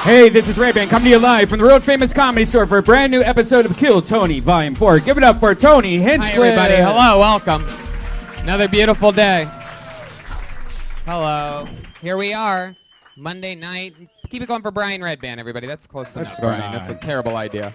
Hey, this is Ray-Ban coming to you live from the world famous Comedy Store for a brand new episode of Kill Tony Volume 4. Give it up for Tony Hinchcliffe. Hi, everybody. Hello, welcome. Another beautiful day. Hello. Here we are, Monday night. Keep it going for Brian Redband, everybody. That's close enough, Brian. That's a terrible idea.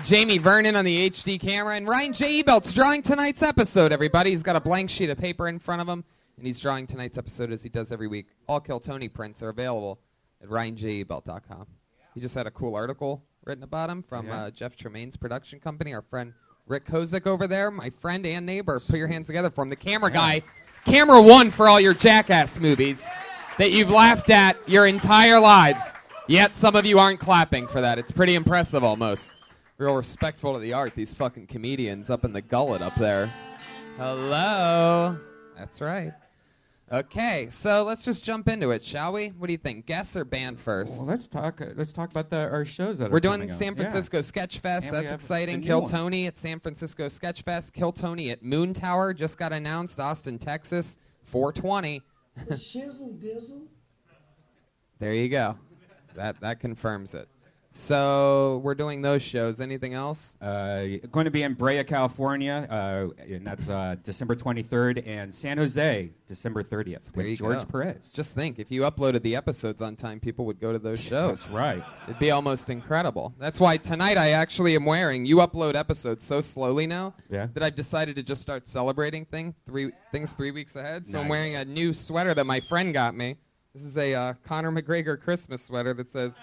Jamie Vernon on the HD camera, and Ryan J. Ebelt's drawing tonight's episode, everybody. He's got a blank sheet of paper in front of him, and he's drawing tonight's episode as he does every week. All Kill Tony prints are available at ryanjebelt.com. He just had a cool article written about him from Jeff Tremaine's production company. Our friend Rick Kozik over there, my friend and neighbor. Put your hands together for him. The camera guy. Camera one for all your Jackass movies that you've laughed at your entire lives. Yet some of you aren't clapping for that. It's pretty impressive almost. Real respectful to the art, these fucking comedians up in the gullet up there. Hello. That's right. Okay, so let's just jump into it, shall we? What do you think? Guess or band first? Well, let's talk about our shows that We're are doing coming up. San Francisco Sketch Fest. And we That's have exciting. a new Kill one. Tony at San Francisco Sketch Fest. Kill Tony at Moon Tower. Just got announced. Austin, Texas. 420. Shizzle dizzle. There you go. That confirms it. So we're doing those shows. Anything else? Going to be in Brea, California, and that's December 23rd, and San Jose, December 30th, There you with George go. Perez. Just think, if you uploaded the episodes on time, people would go to those shows. That's right. It'd be almost incredible. That's why tonight I actually am wearing, you upload episodes so slowly now that I've decided to just start celebrating things 3 weeks ahead. So I'm Nice. wearing a new sweater that my friend got me. This is a Conor McGregor Christmas sweater that says,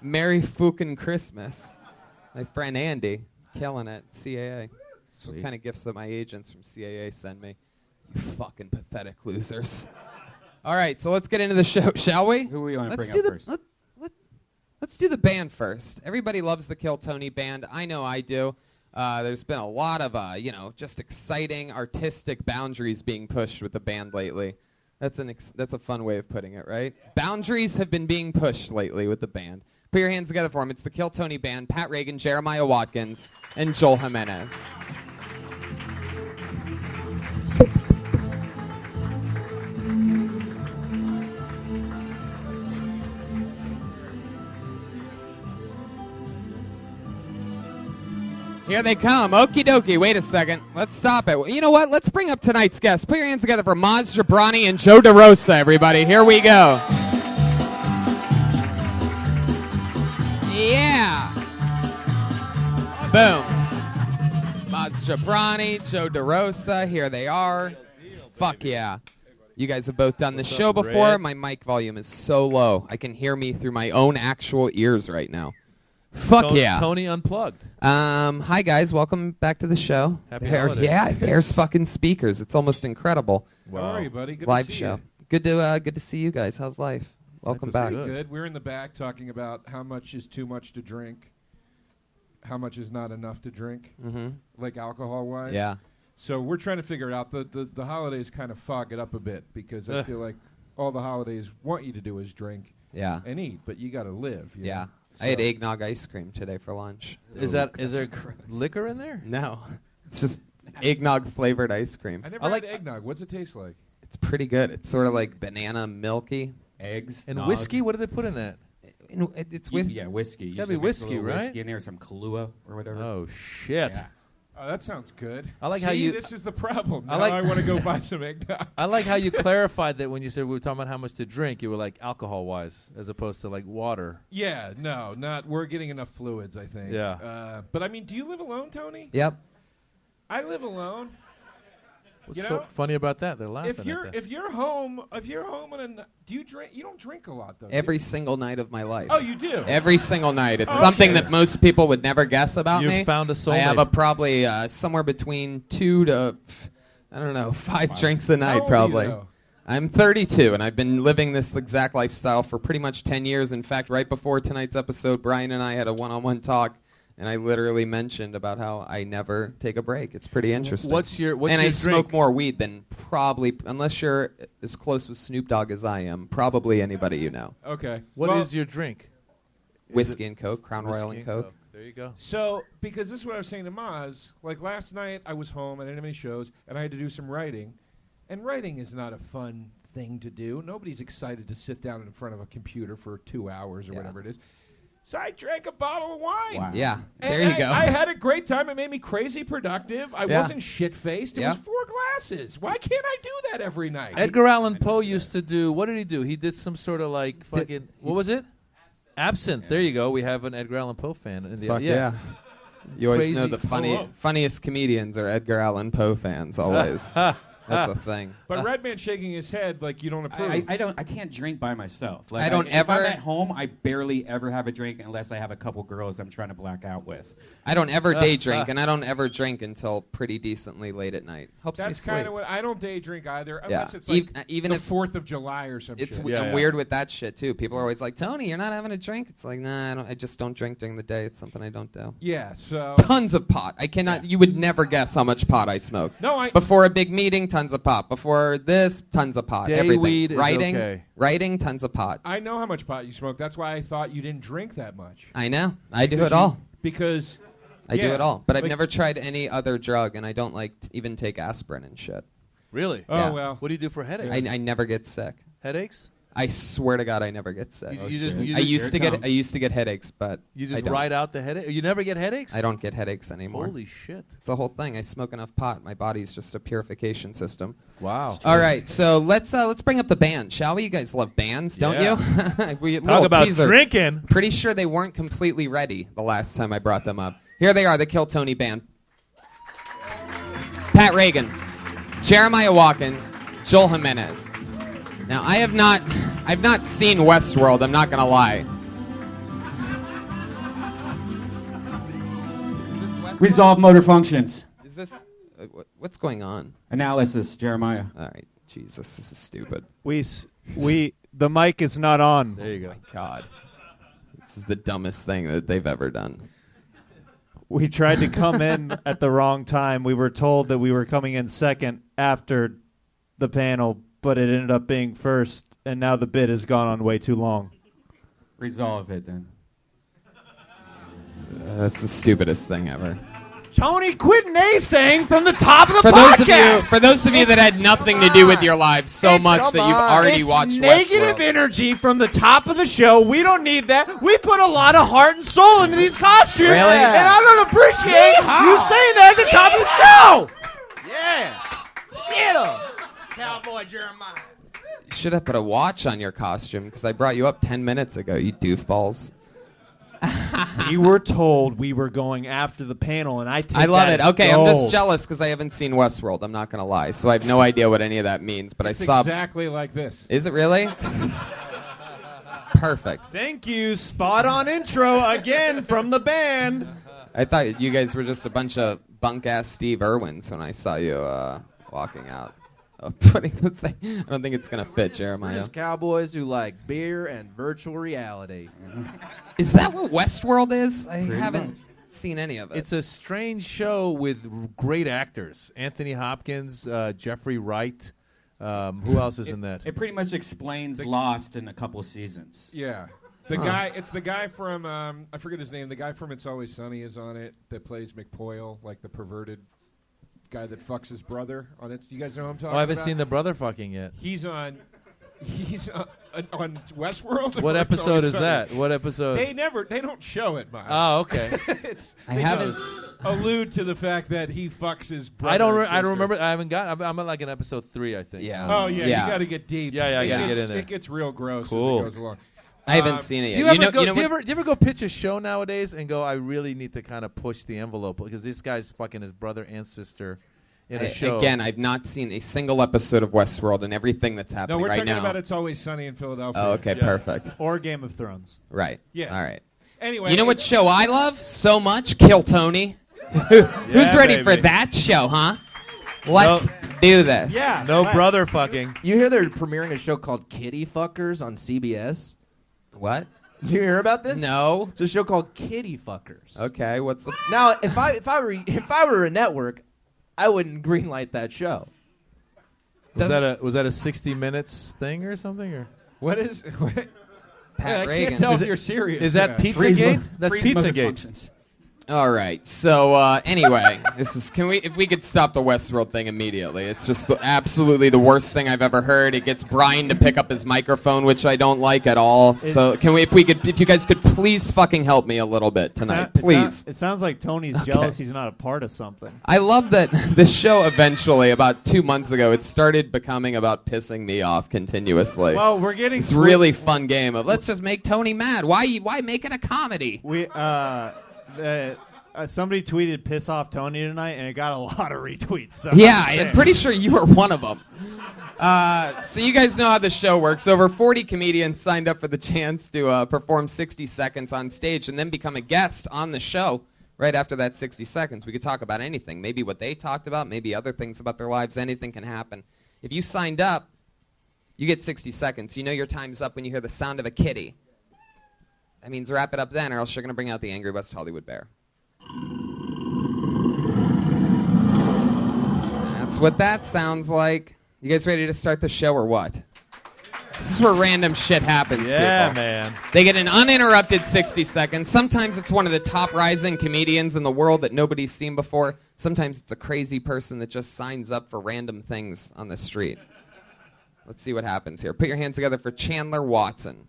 Merry fucking Christmas. My friend Andy, killing it, CAA. That's what kind of gifts that my agents from CAA send me. You fucking pathetic losers. All right, so let's get into the show, shall we? Who do we want to Let's bring do up the first? Let's do the band first. Everybody loves the Kill Tony band. I know I do. There's been a lot of just exciting artistic boundaries being pushed with the band lately. That's a fun way of putting it, right? Boundaries have been being pushed lately with the band. Put your hands together for him. It's the Kill Tony band. Pat Reagan, Jeremiah Watkins, and Joel Jimenez. Here they come. Okie dokie. Wait a second. Let's stop it. You know what? Let's bring up tonight's guests. Put your hands together for Maz Jobrani and Joe DeRosa, everybody. Here we go. Yeah. Boom. Maz Jobrani, Joe DeRosa. Here they are. Fuck yeah. You guys have both done the show before. Red? My mic volume is so low. I can hear me through my own actual ears right now. Fuck yeah. Tony Unplugged. Hi guys, welcome back to the show. Happy holidays. Yeah, there's fucking speakers. It's almost incredible. Wow. How are you, buddy? Good Live to see show. You. Good to see you guys. How's life? Welcome was back. good. Good. We're in the back talking about how much is too much to drink, how much is not enough to drink, like alcohol-wise. Yeah. So we're trying to figure it out. The holidays kind of fog it up a bit because I feel like all the holidays want you to do is drink Yeah. and eat, but you got to live. you Yeah. know? I had So- eggnog ice cream today for lunch. Is there liquor in there? No. It's just eggnog flavored ice cream. I never I like- had eggnog. What's it taste like? It's pretty good. It's sort of like banana milky. Eggs And nog. whiskey? What do they put in that? It's with Yeah, whiskey. gotta be Usually mix a whiskey, little right? Whiskey in there, some Kahlua or whatever. Oh, shit. Yeah. Oh, that sounds good. I like See, how you- This is the problem. I Now like- I want to go buy some eggnog. I like how you clarified that when you said we were talking about how much to drink, you were like alcohol-wise as opposed to like water. Yeah, no, not. We're getting enough fluids, I think. Yeah. But I mean, do you live alone, Tony? Yep. I live alone. What's You so know, funny about that? They're laughing If you're at that. if you're home do you drink? You don't drink a lot though. do you? Every single night of my life. Oh, you do. Every single night. It's Oh, something okay. that most people would never guess about You've me. found a soulmate. I have probably somewhere between 2 to, 5 drinks a How night, old are you, probably. though? I'm 32, and I've been living this exact lifestyle for pretty much 10 years. In fact, right before tonight's episode, Brian and I had a one-on-one talk, and I literally mentioned about how I never take a break. It's pretty interesting. What's your and I drink? smoke more weed than probably, unless you're as close with Snoop Dogg as I am, probably anybody you know. Okay. What is Well, your drink? Whiskey and Coke, Crown Royal Whiskey and Coke. There you go. So, because this is what I was saying to Maz, like last night I was home, I didn't have any shows, and I had to do some writing. And writing is not a fun thing to do. Nobody's excited to sit down in front of a computer for 2 hours or whatever it is. So I drank a bottle of wine. Wow. Yeah, And there you go. I had a great time. It made me crazy productive. I wasn't shit-faced. It was 4 glasses. Why can't I do that every night? Edgar Allan Poe used to do. What did he do? He did some sort of like fucking. What was it? Absinthe. There you go. We have an Edgar Allan Poe fan. In the, Fuck yeah. You always know Crazy. the funniest comedians are Edgar Allan Poe fans. Always. That's a thing. But Redman shaking his head like you don't approve. I can't drink by myself. Like, I don't if ever- I'm at home, I barely ever have a drink unless I have a couple girls I'm trying to black out with. I don't ever day drink, and I don't ever drink until pretty decently late at night. Helps me That's sleep. kind of what I don't day drink either, unless it's Ev- like even the if 4th of July or some It's shit. I'm weird with that shit too. People are always like, Tony, you're not having a drink. It's like, nah, I just don't drink during the day. It's something I don't do. Yeah, so Tons of pot. I cannot. You would never guess how much pot I smoke. No, Before a big meeting, tons of pot. Before this, tons of pot. Day Everything. weed is Writing, okay. writing, tons of pot. I know how much pot you smoke. That's why I thought you didn't drink that much. I know. I do Because it all. Because I do yeah, it all. But I've like- never tried any other drug, and I don't like even take aspirin and shit. Really? Oh Yeah. well. What do you do for headaches? I never get sick. Headaches? I swear to God, I never get sick. You just I used to Here it get. I comes. used to get headaches, but you I just don't. ride out the headache. You never get headaches? I don't get headaches anymore. Holy shit! It's a whole thing. I smoke enough pot. My body's just a purification system. Wow. All right, so let's bring up the band, shall we? You guys love bands, don't you? Talk Little about teaser. drinking. Pretty sure they weren't completely ready the last time I brought them up. Here they are, the Kill Tony band. Pat Reagan, Jeremiah Watkins, Joel Jimenez. Now I've not seen Westworld. I'm not gonna lie. Is this Westworld? Resolve motor functions. Is this what's going on? Analysis, Jeremiah. All right, Jesus, this is stupid. The mic is not on. There you go. Oh my God, this is the dumbest thing that they've ever done. We tried to come in at the wrong time. We were told that we were coming in second after the panel, but it ended up being first, and now the bit has gone on way too long. Resolve it then. That's the stupidest thing ever. Tony, quit naysaying from the top of the For those of you that had nothing to do with your lives so much that you've already watched negative Westworld. energy from the top of the show. We don't need that. We put a lot of heart and soul into these costumes, Really? and I don't appreciate you saying that at the top of the show. Yeah, get him, Cowboy Jeremiah. You should have put a watch on your costume because I brought you up 10 minutes ago, you doofballs. We were told we were going after the panel, and I love it. as Okay, I'm just gold. jealous because I haven't seen Westworld. I'm not going to lie. So I have no idea what any of that means, but It's I saw... exactly like this. Is it really? Perfect. Thank you. Spot on intro again from the band. I thought you guys were just a bunch of bunk-ass Steve Irwins when I saw you walking out. Putting the thing. I don't think it's going to fit, Jeremiah. Just cowboys who like beer and virtual reality. Is that what Westworld is? I haven't seen any of it. It's a strange show with great actors. Anthony Hopkins, Jeffrey Wright. Who else is in that? It pretty much explains Lost in a couple seasons. Yeah. The guy, it's the guy from, I forget his name, the guy from It's Always Sunny is on it that plays McPoyle, like the perverted guy that fucks his brother on it. Do you guys know who I'm talking about? I haven't seen the brother fucking yet. He's on Westworld. What or It's episode Always is Sunny? that? What episode? They don't show it much. Oh, okay. I They haven't. just allude to the fact that he fucks his brother. I don't. and I don't sister. remember. I haven't got. I'm at like in episode 3, I think. Yeah. Oh yeah, Yeah. you got to get deep. Yeah, I It gotta get gets- in there. It gets real gross Cool. as it goes along. I haven't seen it Do yet. you ever go? you know do, you what- ever go pitch a show nowadays and go? I really need to kind of push the envelope because this guy's fucking his brother and sister in a show. Again, I've not seen a single episode of Westworld and everything that's No, happening we're right talking now. about It's Always Sunny in Philadelphia. Oh, okay, perfect. Or Game of Thrones. Right. Yeah. All right. Anyway, You know what show I love so much? Kill Tony. Who's ready for baby. that show, huh? Let's do this. Yeah. No let's. brother fucking. You hear they're premiering a show called Kitty Fuckers on CBS? What? Did you hear about this? No. It's a show called Kitty Fuckers. Okay. What's the? Now, if I were a network, I wouldn't greenlight that show. Was that a 60 Minutes thing or something or? What is? Pat I Reagan. can't tell Is if it- you're serious. Is that Yeah. Pizzagate? That's Freeze motor Pizzagate. functions. All right. So anyway, if we could stop the Westworld thing immediately. It's just absolutely the worst thing I've ever heard. It gets Brian to pick up his microphone, which I don't like at all. So if you guys could please fucking help me a little bit tonight, please. It sounds like Tony's jealous he's not a part of something. I love that this show eventually, about 2 months ago, it started becoming about pissing me off continuously. Well, we're getting this really fun game of let's just make Tony mad. Why make it a comedy? Somebody tweeted "piss off Tony" tonight, and it got a lot of retweets. So yeah, I'm pretty sure you were one of them. So you guys know how the show works. Over 40 comedians signed up for the chance to perform 60 seconds on stage and then become a guest on the show. Right after that 60 seconds, we could talk about anything. Maybe what they talked about, maybe other things about their lives. Anything can happen. If you signed up, you get 60 seconds. You know your time's up when you hear the sound of a kitty. That means wrap it up then, or else you're going to bring out the angry West Hollywood bear. That's what that sounds like. You guys ready to start the show or what? This is where random shit happens, Yeah, people. man. They get an uninterrupted 60 seconds. Sometimes it's one of the top rising comedians in the world that nobody's seen before. Sometimes it's a crazy person that just signs up for random things on the street. Let's see what happens here. Put your hands together for Chandler Watson.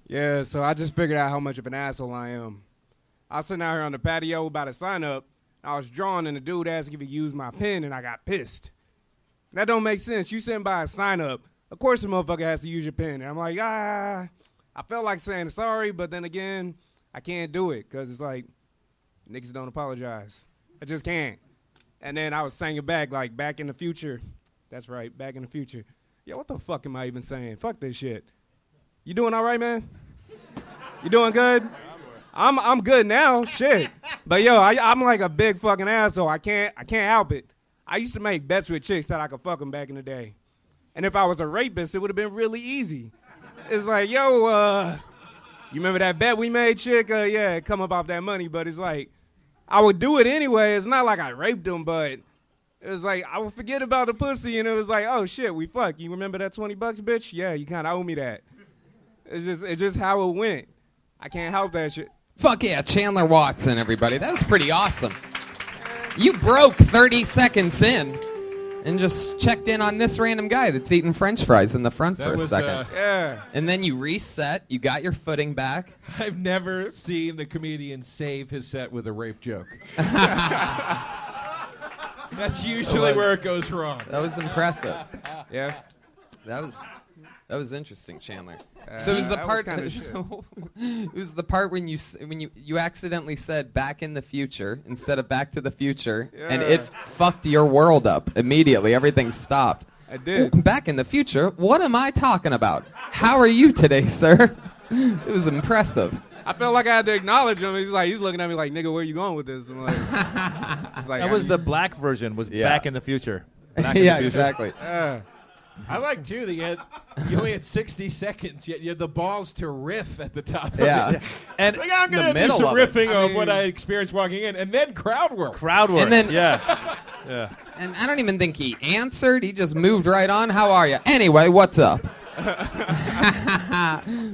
Yeah, so I just figured out how much of an asshole I am. I was sitting out here on the patio about to sign up. I was drawing, and the dude asked if he could use my pen, and I got pissed. That don't make sense. You sitting by a sign up. Of course the motherfucker has to use your pen. And I'm like, I felt like saying sorry, but then again, I can't do it because it's like, niggas don't apologize. I just can't. And then I was saying it back, like, back in the future. That's right, back in the future. Yeah, what the fuck am I even saying? Fuck this shit. You doing all right, man? You doing good? I'm good now, shit. But yo, I'm like a big fucking asshole. I can't help it. I used to make bets with chicks that I could fuck them back in the day. And if I was a rapist, it would have been really easy. It's like, yo, you remember that bet we made, chick? Yeah, come up off that money. But it's like, I would do it anyway. It's not like I raped them, but it was like, I would forget about the pussy, and it was like, oh shit, we fucked. You remember that $20, bitch? Yeah, you kind of owe me that. It's just how it went. I can't help that shit. Fuck yeah, Chandler Watson, everybody. That was pretty awesome. You broke 30 seconds in and just checked in on this random guy that's eating French fries in the front for a second. Yeah. And then you reset. You got your footing back. I've never seen the comedian save his set with a rape joke. That's usually where it goes wrong. That was impressive. Yeah. That was interesting, Chandler. So it was the part. It was the part when you accidentally said "Back in the Future" instead of "Back to the Future," and it fucked your world up immediately. Everything stopped. I did. Ooh, back in the future. What am I talking about? How are you today, sir? It was impressive. I felt like I had to acknowledge him. He's looking at me like, nigga, where you going with this? I'm like, it's like, That was the black version. Was Yeah. Back in the Future. Back in Yeah, the future. exactly. I like, too, that you only had 60 seconds, yet you had the balls to riff at the top Yeah. of it. And It's like, I'm going to do middle some of it. riffing of what I experienced walking in, and then crowd work. crowd work. And then- yeah. Yeah. And I don't even think he answered. He just moved right on. How are you? Anyway, what's up?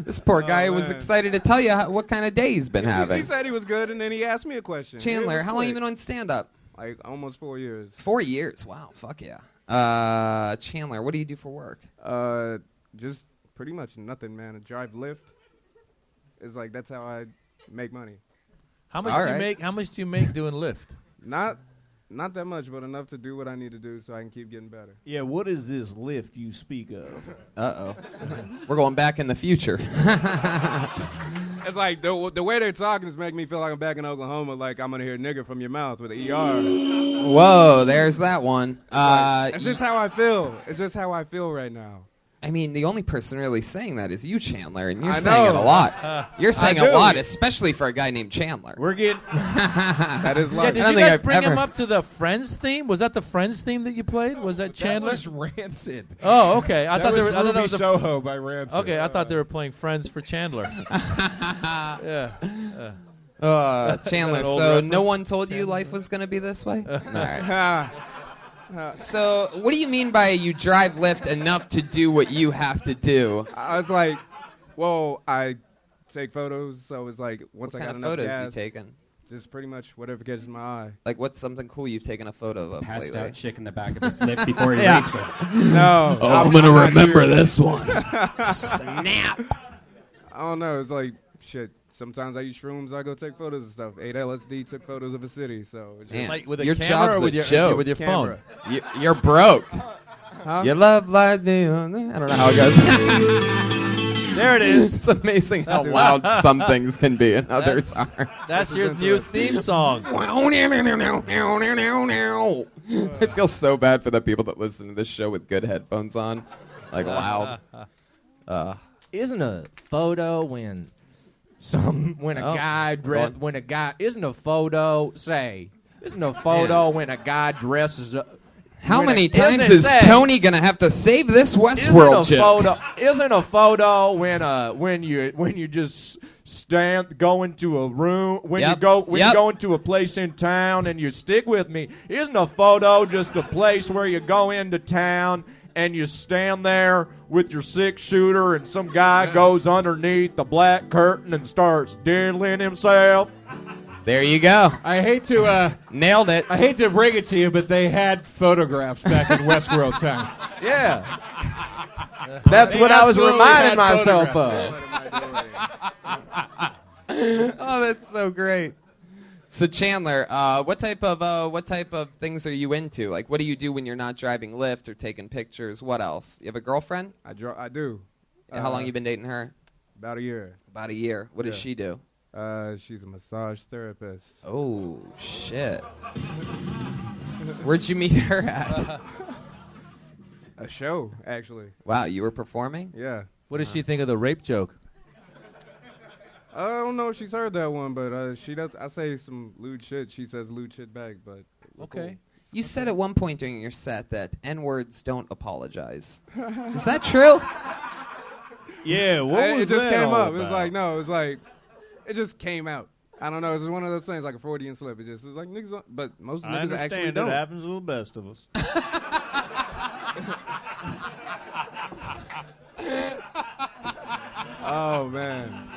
This poor guy was excited to tell you what kind of day he's been He having. said he was good, and then he asked me a question. Chandler, It was how long you quick. been on stand-up? Like almost 4 years. 4 years. Wow, fuck yeah. Chandler, what do you do for work? Just pretty much nothing, man. I drive Lyft. It's like that's how I make money. How much All do you right. make? How much do you make doing Lyft? Not that much, but enough to do what I need to do so I can keep getting better. Yeah, what is this lift you speak of? Uh-oh. We're going back in the future. It's like the way they're talking is making me feel like I'm back in Oklahoma, like I'm gonna hear nigger from your mouth with an ER. Whoa, there's that one. It's just how I feel. It's just how I feel right now. I mean, the only person really saying that is you, Chandler, and you're I saying it know. a lot. You're saying I a do. lot, especially for a guy named Chandler. We're getting That is Yeah, like did I don't you think guys I've bring him ever- up to the Friends theme? Was that the Friends theme that you played? Was that Chandler? That was Rancid. Oh, okay. I That thought was I thought that Ruby was a Soho by Rancid. Okay, I thought they were playing Friends for Chandler. Yeah. Chandler, An old so reference. no one told you life was going to be this way? All right. So what do you mean by you drive Lyft enough to do what you have to do? I was like, well, I take photos, so it's like once What I got kind of enough photos gas, you taken? just pretty much whatever catches my eye. Like, what's something cool you've taken a photo of Passed lately? out chick in the back of his lift before he Yeah. rapes her. No. I'm gonna not remember sure. this one. Snap! I don't know. It's like, shit. Sometimes I use shrooms. I go take photos and stuff. 8 LSD took photos of a city. So it's just Man, Like with a your camera job's or with a your joke. with your camera. phone? You're broke. Huh? Your love lies beyond. I don't know how it goes. There it is. It's amazing how loud some things can be and others That's- aren't. That's your new theme song. I feel so bad for the people that listen to this show with good headphones on, like loud. Isn't a photo when when a Oh, guy go on. when a guy isn't a photo isn't a photo when a guy dresses up. How when many a- isn't times it is sad? Tony gonna have to save this Westworld joke? Isn't a photo when you just go into a room when Yep, you go yep. you go into a place in town and you stick with me? Isn't a photo just a place where you go into town and you stand there with your 6-shooter and some guy goes underneath the black curtain and starts diddling himself? There you go. I hate to Nailed it. I hate to bring it to you, but they had photographs back in Westworld time. Yeah. That's what I was absolutely reminding had myself photographs. of. Oh, that's so great. So Chandler, what type of things are you into? Like, what do you do when you're not driving Lyft or taking pictures? What else? You have a girlfriend? I do. How long you been dating her? About a year. About a year. What does Yeah. she do? She's a massage therapist. Oh shit. Where'd you meet her at? A show, actually. Wow, you were performing? Yeah. What does she think of the rape joke? I don't know if she's heard that one, but she does. I say some lewd shit. She says lewd shit back, but Okay. You said at one point during your set that N-words don't apologize. Is that true? Yeah, what was it just that came all up. It was about? like no, it was like it just came out. I don't know. It's just one of those things, like a Freudian slip. It just is like niggas, but most I niggas actually understand it don't. happens to the best of us. Oh man.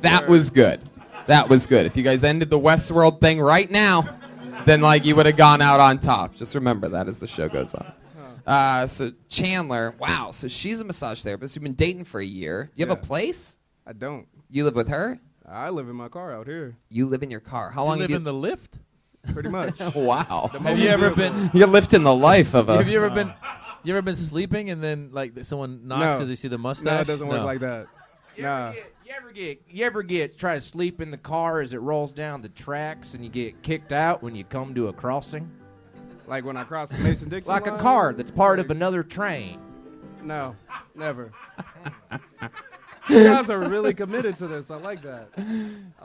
That was good. That was good. If you guys ended the Westworld thing right now, then like you would have gone out on top. Just remember that as the show goes on. So Chandler, wow. So she's a massage therapist. You've been dating for a year. You have a Yeah. place? I don't. You live with her? I live in my car out here, You live in your car. How You long live have you? in the lift? pretty much. Wow. Have you ever been? You're lifting the life of a. Have you ever been? You ever been sleeping and then like someone knocks No. because they see the mustache? No, it doesn't work like that. Nah. You ever get try to sleep in the car as it rolls down the tracks and you get kicked out when you come to a crossing? Like when I cross the Mason-Dixon Like a line? car that's part of another train. No, never. You guys are really committed to this. I like that.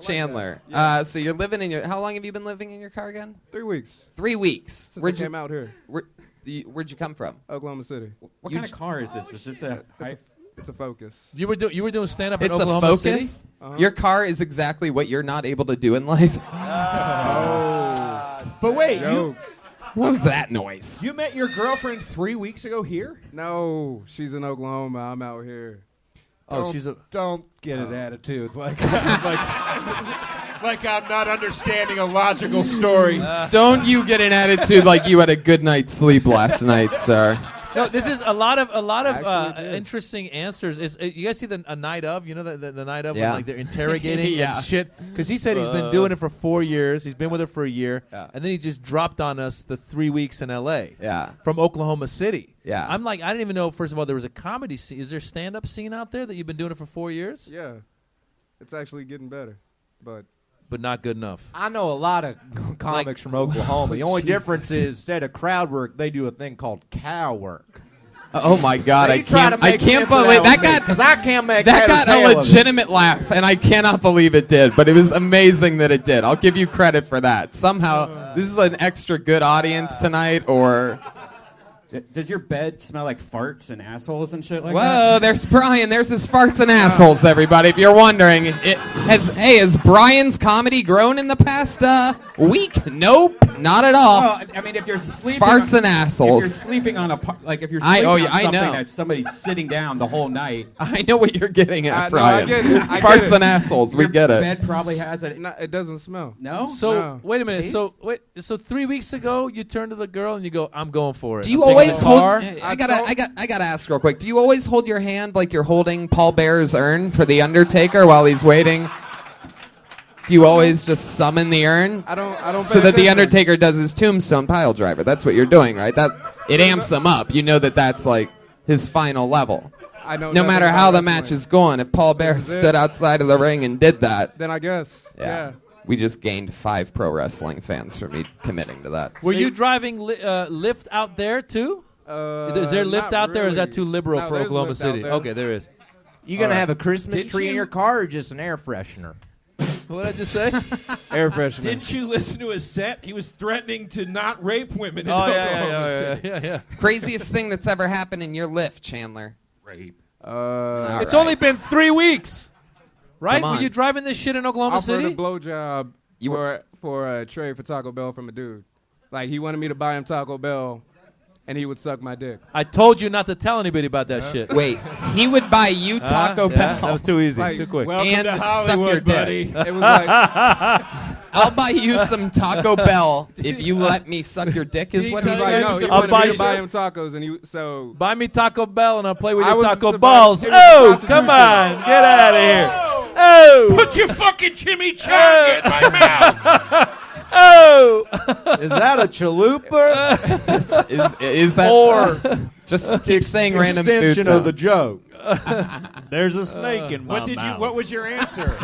Chandler. Yeah. So you're living in your. How long have you been living in your car again? 3 weeks 3 weeks. since Where'd I you? came out here, Where'd you come from? Oklahoma City. What kind of car is this? Is this a It's a Focus. You were doing stand up in It's a Oklahoma City. Focus. Uh-huh. Your car is exactly what you're not able to do in life. But wait, Jokes. What was that noise? you met your girlfriend 3 weeks ago here? No, she's in Oklahoma. I'm out here. Oh, Don't- she's a. Don't get an attitude like like I'm not understanding a logical story. Don't you get an attitude like you had a good night's sleep last night, sir. No, this is a lot of Actually did. interesting answers. Is you guys see a night of? You know the night of Yeah. when like they're interrogating Yeah. and shit. Because he said he's been doing it for 4 years. He's been with her for a year, Yeah. and then he just dropped on us the 3 weeks in L.A. Yeah. from Oklahoma City. Yeah. I'm like, I didn't even know. First of all, there was a comedy scene. Is there a stand-up scene out there that you've been doing it for 4 years? Yeah, it's actually getting better, but But not good enough. I know a lot of comics from Oklahoma. The only difference is instead of crowd work, they do a thing called cow work. Oh my God! They try to I make can't sense of believe that with me, got 'cause I can't make that head or got tail a of it. legitimate laugh, and I cannot believe it did. But it was amazing that it did. I'll give you credit for that. Somehow, this is an extra good audience tonight, or Does your bed smell like farts and assholes and shit like Whoa, that? there's Brian. There's his farts and assholes, everybody. If you're wondering, has Brian's comedy grown in the past week? Nope, not at all. Well, I mean, if you're sleeping Farts on, and assholes. If you're sleeping on if you're I sleeping on something know. that somebody's sitting down the whole night, I know what you're getting at, No, I Brian. get it. I Farts get it. and assholes. We your get it. bed probably has it. No, it doesn't smell. No. So No. wait a minute. Taste? So 3 weeks ago, you turn to the girl and you go, "I'm going for it." Do you I'm taking always the hold? car. I gotta ask real quick. Do you always hold your hand like you're holding Paul Bear's urn for the Undertaker while he's waiting? Do you always just summon the urn? I don't. So that the pay attention. Undertaker does his tombstone pile driver. That's what you're doing, right? That it amps him up. You know that's like his final level. I know. No nothing matter about how the wrestling. match is going, if Paul Bear This is it. stood outside of the ring and did that, Then I guess. Yeah. we just gained 5 pro wrestling fans from me committing to that. Were you driving Lyft out there too? Is there Lyft not out there, or is that really. too liberal No, for there's Oklahoma Lyft out City? there. Okay, there is. You gonna All right. have a Christmas Didn't tree in you- your car or just an air freshener? What did I just say? Air freshener. Didn't you listen to his set? He was threatening to not rape women in Oh Oklahoma City. yeah. Craziest thing that's ever happened in your lift, Chandler. Rape. All It's right. only been 3 weeks, right? Come Were on. you driving this shit in Oklahoma offered City? a blowjob for a trade for Taco Bell from a dude. Like he wanted me to buy him Taco Bell, and he would suck my dick. I told you not to tell anybody about that shit. Wait, he would buy you Taco Yeah, Bell. that was too easy, Like, too quick. Welcome And to suck Hollywood, your buddy. dick. It was like I'll buy you some Taco Bell if you let me suck your dick. Is what he he was like, said. no, he I'll wanted buy me to buy you- him tacos, and he so. Buy me Taco Bell and I'll play with I your was taco about- balls. it was Oh, prostitution. come on, get out of here. Oh, Put your fucking chimichanga in my mouth. oh. Is that a chalupa Is that or just keep saying random food extension of sounds. the joke? There's a snake in my What did you? mouth. What was your answer?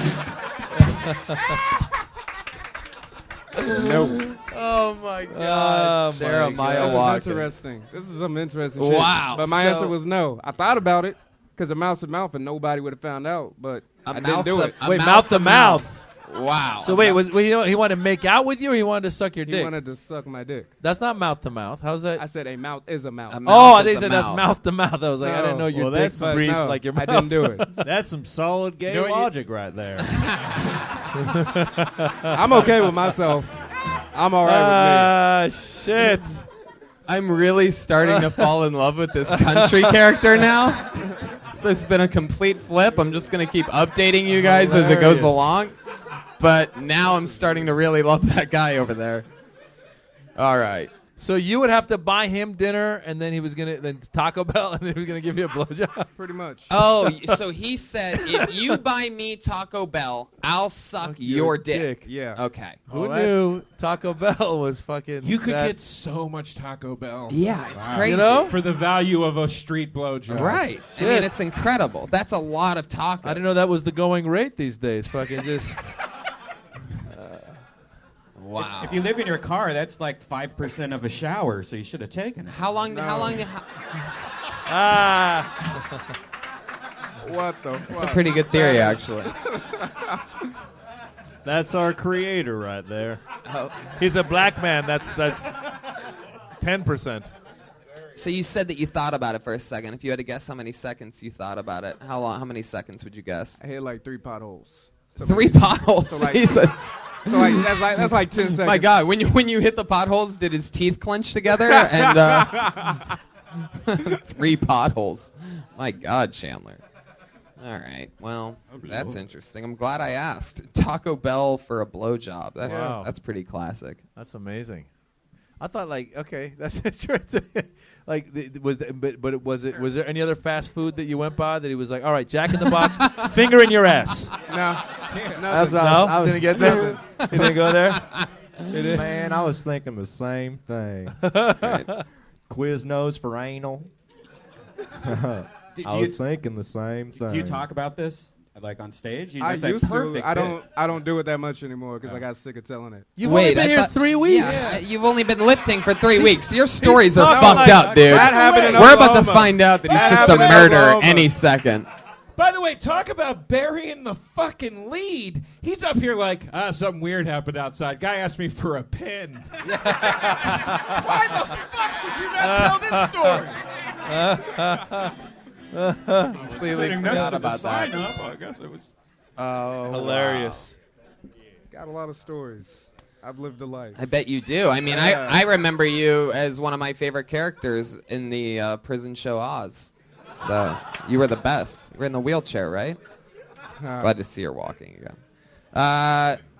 Nope. Oh my God, Oh, my Jeremiah This is Watkins. interesting. This is some interesting shit. Wow, But my so- answer was no. I thought about it because of mouth to mouth, and nobody would have found out. But I didn't do it. Wait, mouth to mouth. Wow. So wait, he wanted to make out with you, or he wanted to suck your He dick? wanted to suck my dick. That's not mouth to mouth. How's that? I said a mouth is a mouth. A Oh, mouth I is think you a said that's mouth. mouth to mouth. I was like, I didn't know your Well, dick that's But breathed no, like your I mouth. didn't do it. That's some solid gay No, you- logic right there. I'm okay with myself. I'm all right Ah, shit. I'm really starting to fall in love with this country character now. There's been a complete flip. I'm just going to keep updating you guys as it goes Hilarious. along. But now I'm starting to really love that guy over there. All right. So you would have to buy him dinner, and then he was gonna then Taco Bell, and then he was gonna give you a blowjob. with me. Pretty much. Oh, so he said, if you buy me Taco Bell, I'll suck your dick. Yeah. Okay. Who that- knew Taco Bell was fucking? You could that- get so much Taco Bell. Yeah, it's Wow. crazy. You know? For the value of a street blowjob. Right. I Shit. mean, it's incredible. That's a lot of tacos. I didn't know that was the going rate these days. Fucking just. Wow. If you live in your car, that's like 5% of a shower, so you should have taken it. How long? Ah. What the That's a fuck? pretty good theory, actually. That's our creator right there. He's a black man. That's 10%. So you said that you thought about it for a second. If you had to guess how many seconds you thought about it, how long? How many seconds would you guess? I hit like 3 potholes. So 3 potholes. so like- Jesus. So like that's like 10 seconds. My God, when you hit the potholes, did his teeth clench together? And 3 potholes. My God, Chandler. All right. Well, that's interesting. I'm glad I asked. Taco Bell for a blowjob. Wow. That's pretty classic. That's amazing. I thought like okay, that's true. Like was there any other fast food that you went by that he was like, all right, Jack in the Box, finger in your ass? No. That's what No, I was didn't get there. He didn't go there. He didn't? Man, I was thinking the same thing. Right. Quiznos for anal. Do I was thinking the same thing. do you talk about this like on stage? I That's a used to. perfect I bit. don't do it that much anymore because I got sick of telling it. You've only been I here thought- 3 weeks. Yeah, you've only been lifting for 3 weeks. Your stories are talking fucked like- up, dude. That happened in We're about to Oklahoma. find out that he's That just a happened in murderer Oklahoma. any second. By the way, talk about burying the fucking lead. He's up here like, something weird happened outside. Guy asked me for a pen. Why the fuck did you not tell this story? Completely forgot about that. I guess it was. Oh, Hilarious. Got a lot of stories. I've lived a life. I bet you do. I mean, I remember you as one of my favorite characters in the prison show Oz. So you were the best. You were in the wheelchair, right? Glad to see her walking again.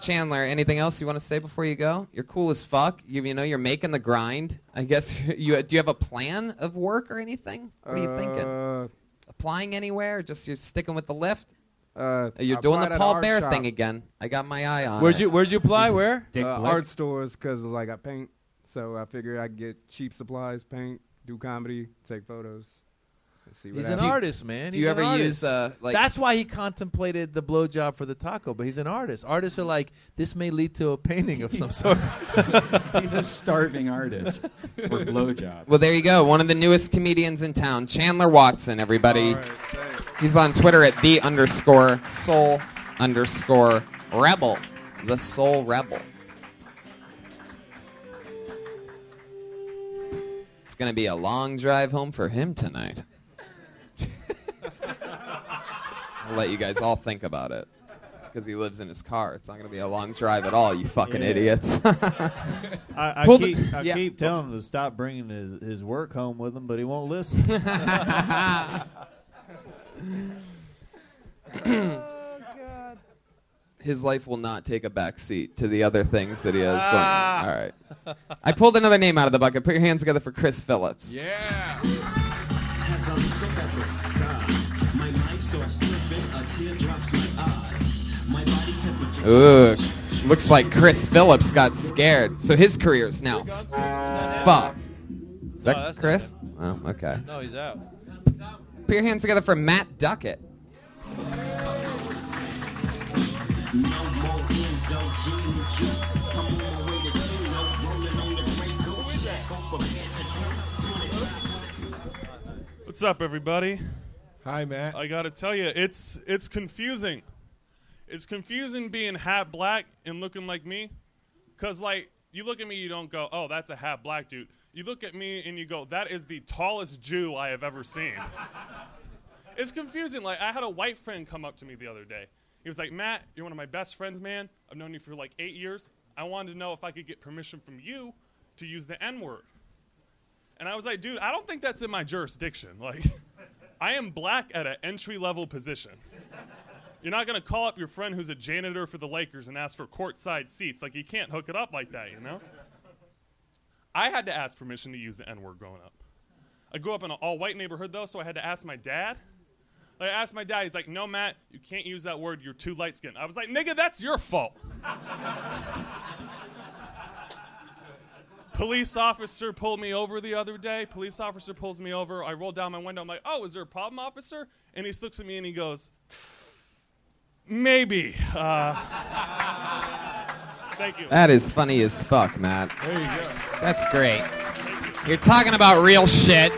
Chandler, anything else you want to say before you go? You're cool as fuck. You know, you're making the grind. I guess do you have a plan of work or anything? What are you thinking? Applying anywhere? Or just you're sticking with the lift? You're doing the Paul Bear thing again. I got my eye on it. Where'd you apply? Where? Art stores, because I paint. So I figured I'd get cheap supplies, paint, do comedy, take photos. He's an artist, man. Do you ever use like? That's why he contemplated the blowjob for the taco, but he's an artist. Artists are like, this may lead to a painting of some sort. He's a starving artist for blowjobs. Well, there you go. One of the newest comedians in town, Chandler Watson, everybody. He's on Twitter at _soul_rebel. The Soul Rebel. It's going to be a long drive home for him tonight. I'll let you guys all think about it. It's because he lives in his car. It's not going to be a long drive at all, you fucking idiots. I keep telling him to stop bringing his work home with him, but he won't listen. His life will not take a back seat to the other things that he has going on. All right. I pulled another name out of the bucket. Put your hands together for Chris Phillips. Yeah. Ooh, looks like Chris Phillips got scared. So his career's now fucked. Is that Chris? Oh, okay. No, he's out. Put your hands together for Matt Duckett. What's up, everybody? Hi, Matt. I gotta tell you, it's confusing. It's confusing being half black and looking like me, cause like you look at me, you don't go, oh, that's a half black dude. You look at me and you go, that is the tallest Jew I have ever seen. It's confusing. Like I had a white friend come up to me the other day. He was like, Matt, you're one of my best friends, man. I've known you for like 8 years. I wanted to know if I could get permission from you to use the N-word. And I was like, dude, I don't think that's in my jurisdiction. Like, I am black at an entry-level position. You're not going to call up your friend who's a janitor for the Lakers and ask for courtside seats. Like, you can't hook it up like that, you know? I had to ask permission to use the N-word growing up. I grew up in an all-white neighborhood, though, so I had to ask my dad. Like, I asked my dad, he's like, no, Matt, you can't use that word. You're too light-skinned. I was like, nigga, that's your fault. Police officer pulled me over the other day. Police officer pulls me over. I roll down my window. I'm like, oh, is there a problem, officer? And he looks at me and he goes, maybe. Thank you. That is funny as fuck, Matt. There you go. That's great. You're talking about real shit.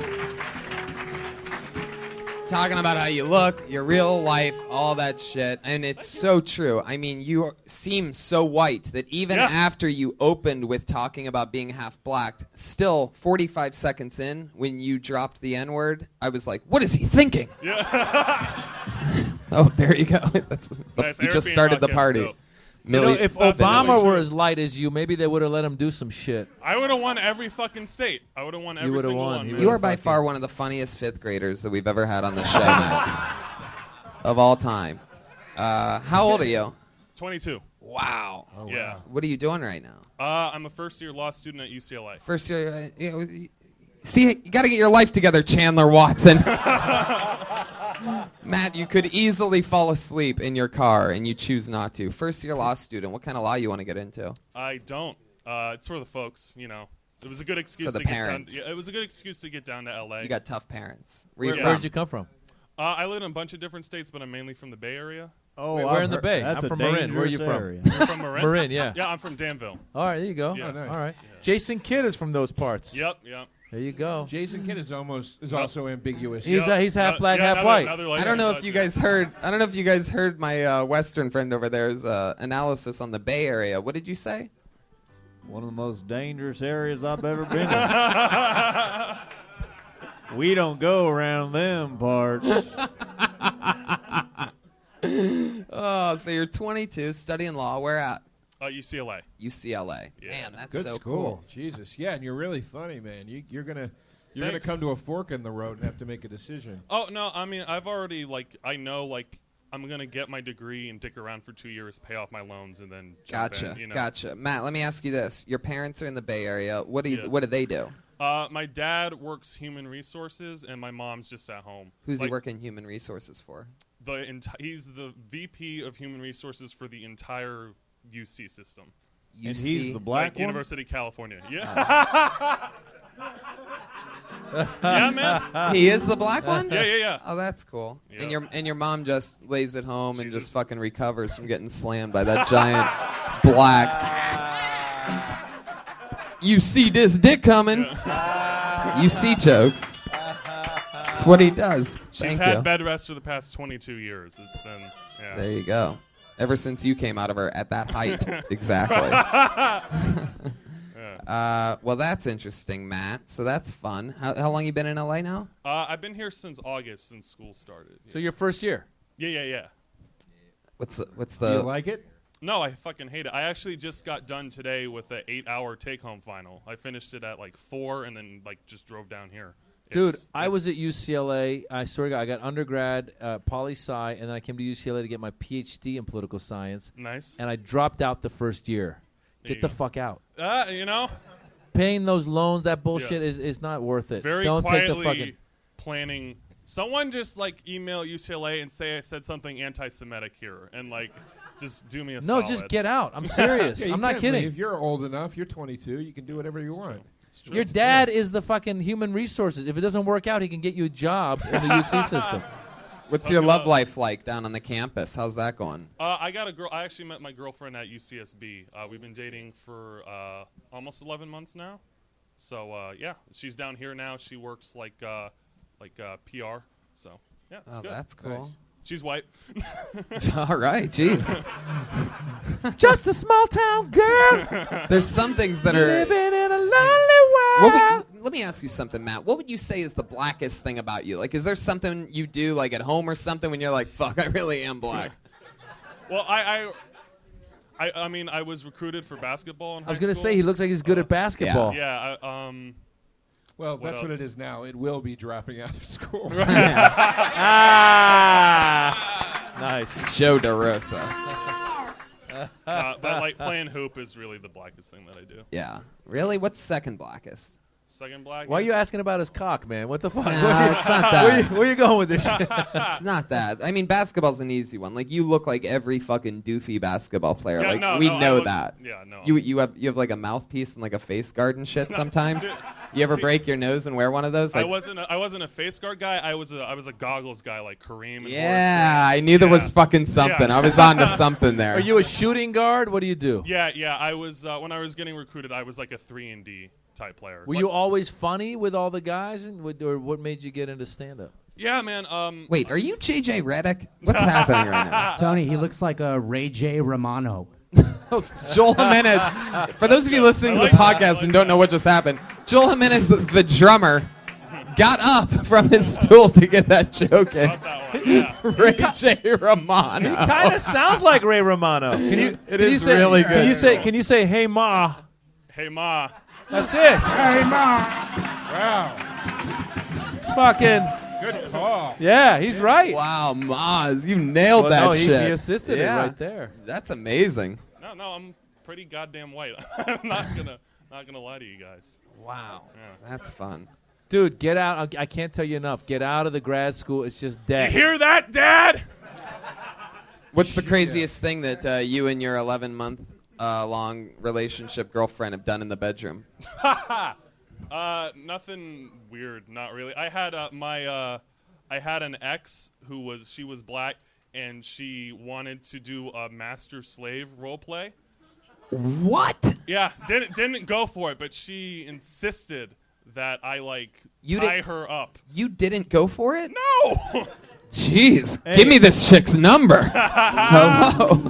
Talking about how you look, your real life, all that shit. And it's so true. I mean, you seem so white that even after you opened with talking about being half black, still 45 seconds in, when you dropped the N-word, I was like, what is he thinking? Yeah. Oh, there you go. Nice. You just started the party. You know, if Obama were as light as you, maybe they would have let him do some shit. I would have won every fucking state. I would have won every single one. You are by far one of the funniest fifth graders that we've ever had on the show, Matt. Of all time. How old are you? 22. Wow. Oh, yeah. What are you doing right now? I'm a first-year law student at UCLA. First year. See, you got to get your life together, Chandler Watson. Matt, you could easily fall asleep in your car, and you choose not to. First-year law student. What kind of law you want to get into? I don't. It's for the folks, you know. It was a good excuse for the to parents. get down. Yeah, it was a good excuse to get down to LA. You got tough parents. Where did you come from? I live in a bunch of different states, but I'm mainly from the Bay Area. Oh, wait, where in the Bay? I'm from Marin. Where are you from? You're from Marin? Marin, yeah. Yeah, I'm from Danville. All right, there you go. Yeah. All right. Jason Kidd is from those parts. Yep. There you go. Jason Kidd is also ambiguous. He's half black, half white. I don't know if you guys heard. I don't know if you guys heard my Western friend over there's analysis on the Bay Area. What did you say? One of the most dangerous areas I've ever been in. We don't go around them parts. Oh, so you're 22, studying law. Where at? UCLA. UCLA. Yeah. Man, that's Good so school. cool. Jesus. Yeah, and you're really funny, man. You're gonna come to a fork in the road and have to make a decision. Oh no, I mean I've already I know I'm gonna get my degree and dick around for 2 years, pay off my loans, and then jump Gotcha. in, you know? Gotcha. Matt, let me ask you this: your parents are in the Bay Area. What do they do? My dad works human resources, and my mom's just at home. Who's he working human resources for? He's the VP of human resources for the entire UC system. And he's the black one? University of California. Yeah. Yeah, man. He is the black one? Yeah. Oh, that's cool. Yeah. And your mom just lays at home and just fucking recovers from getting slammed by that giant black. You see this dick coming. You see jokes. That's what he does. She's had bed rest for the past 22 years. It's been, yeah. There you go. Ever since you came out of her at that height. Exactly. Well, that's interesting, Matt. So that's fun. How long you been in LA now? I've been here since August, since school started. So your first year? Yeah. What's the? Do you like it? No, I fucking hate it. I actually just got done today with an 8-hour take-home final. I finished it at 4 and then just drove down here. Dude, I was at UCLA. I swear to God, I got undergrad, poli-sci, and then I came to UCLA to get my PhD in political science. Nice. And I dropped out the first year. Get the fuck out. You know? Paying those loans, that bullshit is not worth it. Very Don't quietly take the fucking planning. Someone just email UCLA and say I said something anti-Semitic here, and just do me a solid. No, just get out. I'm serious. Yeah, I'm not kidding. If you're old enough, you're 22, you can do whatever you want. Your dad is the fucking human resources. If it doesn't work out, he can get you a job in the UC system. What's your love life like down on the campus? How's that going? I got a girl. I actually met my girlfriend at UCSB. We've been dating for almost 11 months now. So yeah, she's down here now. She works like PR. So yeah, it's good. That's cool. Nice. She's white. All right, jeez. Just a small town girl. There's some things that are living in a lonely world. Let me ask you something, Matt. What would you say is the blackest thing about you? Is there something you do at home or something when you're like, fuck, I really am black? Well, I mean, I was recruited for basketball in high school. I was gonna say he looks like he's good at basketball. Yeah. Well, that's what it is now. It will be dropping out of school. Nice. Joe DeRosa. But playing hoop is really the blackest thing that I do. Yeah. Really? What's second blackest? Second blackest? Why are you asking about his cock, man? What the fuck? No, it's not that. Where you going with this shit? It's not that. I mean, basketball's an easy one. You look like every fucking doofy basketball player. Yeah, we know that. Yeah, no. You have a mouthpiece and a face guard and shit sometimes. You ever break your nose and wear one of those? I wasn't a face guard guy. I was a goggles guy, like Kareem. And yeah, I knew there was fucking something. Yeah. I was onto something there. Are you a shooting guard? What do you do? Yeah. I was when I was getting recruited. I was like a 3-and-D type player. Were you always funny with all the guys, or what made you get into stand-up? Yeah, man. Wait, are you JJ Redick? What's happening right now? Tony, he looks like a Ray J. Romano. Joel Jimenez. For those of you listening to the podcast and don't know what just happened, Joel Jimenez, the drummer, got up from his stool to get that joke in. Ray J. Romano. He kind of sounds like Ray Romano. It is really good. Can you say, "Hey Ma"? Hey Ma. That's it. Hey, Ma. Wow. It's fucking. Good call. Yeah, he's right. Wow, Maz, you nailed that shit. He assisted it right there. That's amazing. No, I'm pretty goddamn white. I'm not gonna lie to you guys. Wow. Yeah. That's fun. Dude, get out. I can't tell you enough. Get out of the grad school. It's just dead. You hear that, Dad? What's the craziest thing that you and your 11-month long relationship girlfriend have done in the bedroom? Nothing weird, not really. I had I had an ex who was black, and she wanted to do a master slave role play. What? Yeah, didn't go for it, but she insisted that I You tie did- her up. You didn't go for it? No. Jeez. Give me this chick's number. Hello.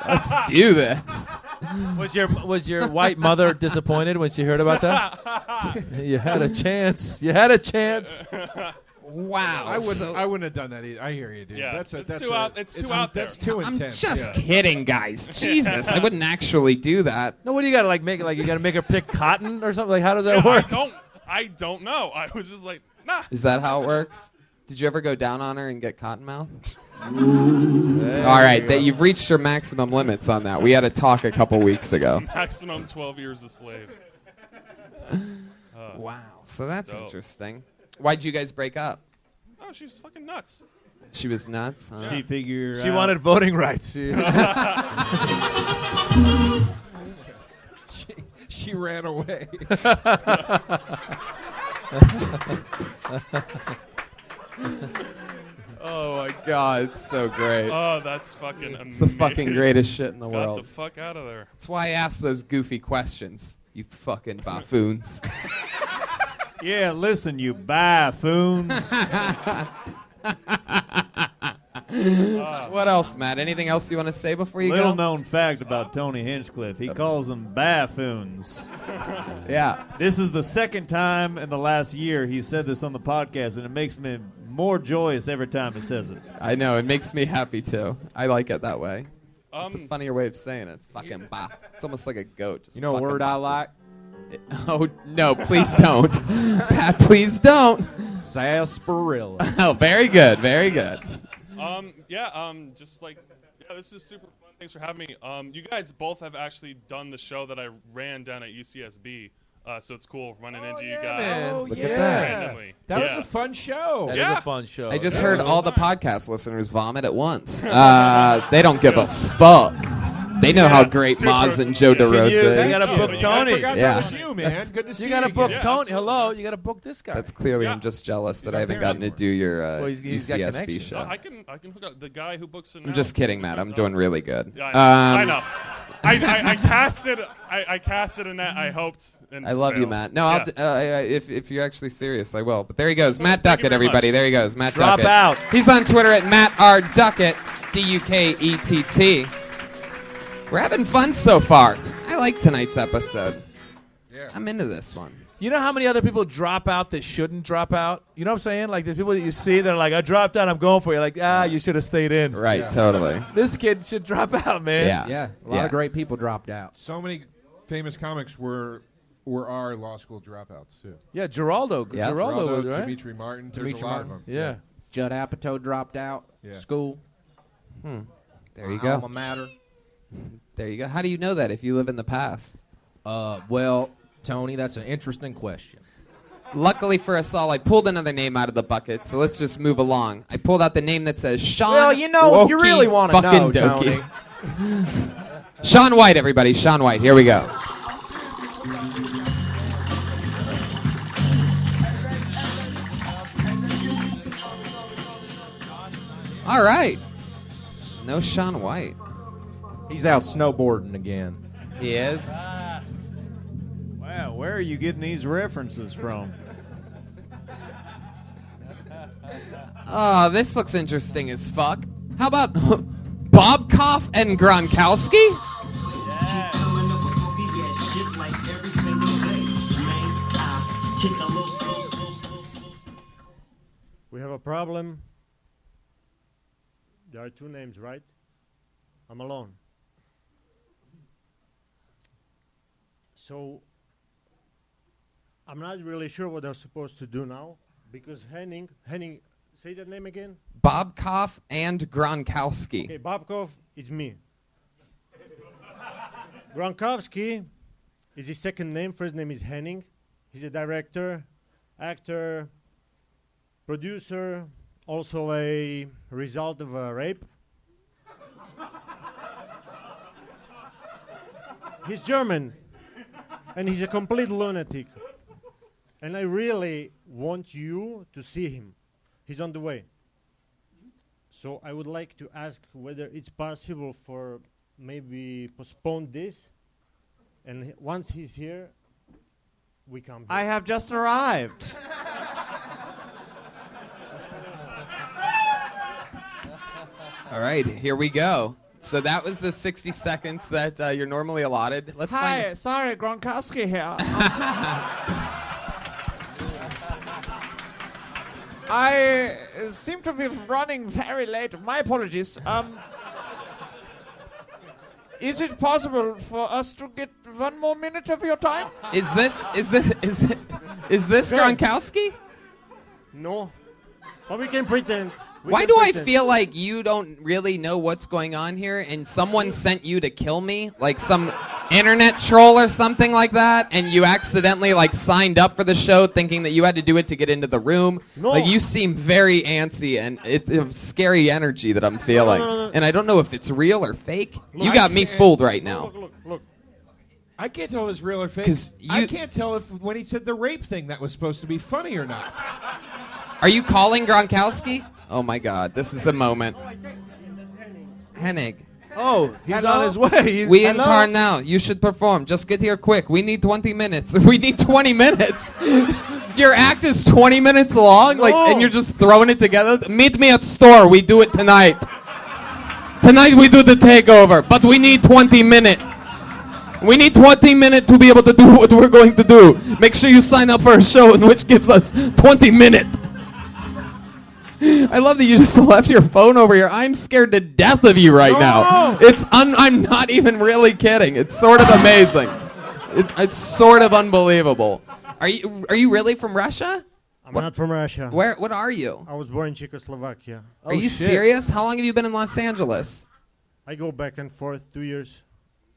Let's do this. Was your white mother disappointed when she heard about that? You had a chance. You had a chance. Wow. I wouldn't have done that either. I hear you, dude. Yeah, It's too out there. That's too I'm intense. just kidding, guys. Jesus, I wouldn't actually do that. No, what do you got to make it like you got to make her pick cotton or something? Like how does that work? I don't know. I was just like, nah. Is that how it works? Did you ever go down on her and get cottonmouth? All right, that you've reached your maximum limits on that. We had a talk a couple weeks ago. Maximum 12 years a slave. Wow. So that's dope. interesting. Why'd you guys break up? Oh, she was fucking nuts. She was nuts. Huh? She figured She out- wanted voting rights. She ran away. Oh my God, it's so great. Oh, that's fucking amazing. It's the fucking greatest shit in the Got world. the fuck out of there. That's why I ask those goofy questions. You fucking buffoons. Yeah, listen, you buffoons. What else, Matt? Anything else you want to say before you Little go? known fact about Tony Hinchcliffe. He calls them buffoons. Yeah. This is the second time in the last year he said this on the podcast, and it makes me more joyous every time he says it. I know. It makes me happy, too. I like it that way. It's a funnier way of saying it. Fucking bah. It's almost like a goat. Just You know a fucking word I bah. like? Oh, no, please don't. Pat, please don't. Sarsaparilla. Oh, very good. Very good. Just this is super fun. Thanks for having me. You guys both have actually done the show that I ran down at UCSB. So it's cool running into you guys. man. Oh, Look yeah. at that. Randomly. That Yeah. was a fun show. That is Yeah. a fun show. I just That heard was- all the podcast listeners vomit at once. They don't give a fuck. They know how great Maz and Joe DeRosa you is. gotta book Tony. I forgot Yeah. that was you, man. Good to see You got to you book again. Tony. absolutely. Hello, you got to book this guy. That's clearly Yeah. I'm just jealous that not I haven't there gotten to anymore. do your Well, he's got UCSB connections. show. I can hook up the guy who books it now. I'm just kidding, Matt. I'm doing really good. Yeah, I know. I casted. I casted a net. I hoped. And I just love you, failed. Matt. No, Yeah. if you're actually serious, I will. But there he goes, Matt Thank you Duckett, very everybody. much. There he goes, Matt Drop Duckett. out. He's on Twitter at Matt R. Duckett, Duckett. We're having fun so far. I like tonight's episode. Yeah. I'm into this one. You know how many other people drop out that shouldn't drop out? You know what I'm saying? Like the people that you see, they're like, I dropped out, I'm going for you. Like, you should have stayed in. Right, totally. This kid should drop out, man. Yeah. Yeah, a lot of great people dropped out. So many famous comics were our law school dropouts too. Yeah, Geraldo. Yeah. Geraldo was, right? Dimitri Martin. There's Dimitri a lot Martin. of them. Yeah. Judd Apatow dropped out. Yeah. School. There you Alma go. mater. There you go. How do you know that if you live in the past? Well, Tony, that's an interesting question. Luckily for us all, I pulled another name out of the bucket, so let's just move along. I pulled out the name that says Sean. Well, you know, if you Wokey really want to fucking know, Dokey. Tony. Sean White, everybody. Sean White. Here we go. All right. No Sean White. He's out snowboarding again. He is. Wow, where are you getting these references from? Oh, this looks interesting as fuck. How about Bobkoff and Gronkowski? We have a problem. There are two names, right? I'm alone. So I'm not really sure what I'm supposed to do now because Henning, say that name again. Bobkoff and Gronkowski. Okay, Bobkov is me. Gronkowski is his second name. First name is Henning. He's a director, actor, producer, also a result of a rape. He's German, and he's a complete lunatic. And I really want you to see him. He's on the way. So I would like to ask whether it's possible for maybe postpone this, and once he's here, we come here. I have just arrived. All right, here we go. So that was the 60 seconds that you're normally allotted. Let's find. Sorry, Gronkowski here. I seem to be running very late. My apologies. Is it possible for us to get 1 more minute of your time? Is this Gronkowski? No, but we can pretend. Why do I feel like you don't really know what's going on here and someone sent you to kill me? Like some internet troll or something like that, and you accidentally like signed up for the show thinking that you had to do it to get into the room? No. Like you seem very antsy and it's a scary energy that I'm feeling. No. And I don't know if it's real or fake. Look, You got me fooled right now. Look. I can't tell if it's real or fake. 'Cause I can't tell if when he said the rape thing that was supposed to be funny or not. Are you calling Gronkowski? Oh my God, this is a moment. Hennig. Oh, he's on his way. We in car now. You should perform. Just get here quick. We need 20 minutes. We need 20 minutes. Your act is 20 minutes long, like, and you're just throwing it together. Meet me at store. We do it tonight. Tonight we do the takeover, but we need 20 minutes. We need 20 minutes to be able to do what we're going to do. Make sure you sign up for a show in which gives us 20 minutes. I love that you just left your phone over here. I'm scared to death of you right now. I'm not even really kidding. It's sort of amazing. It's sort of unbelievable. Are you really from Russia? I'm not from Russia. What are you? I was born in Czechoslovakia. Are you serious? How long have you been in Los Angeles? I go back and forth 2 years.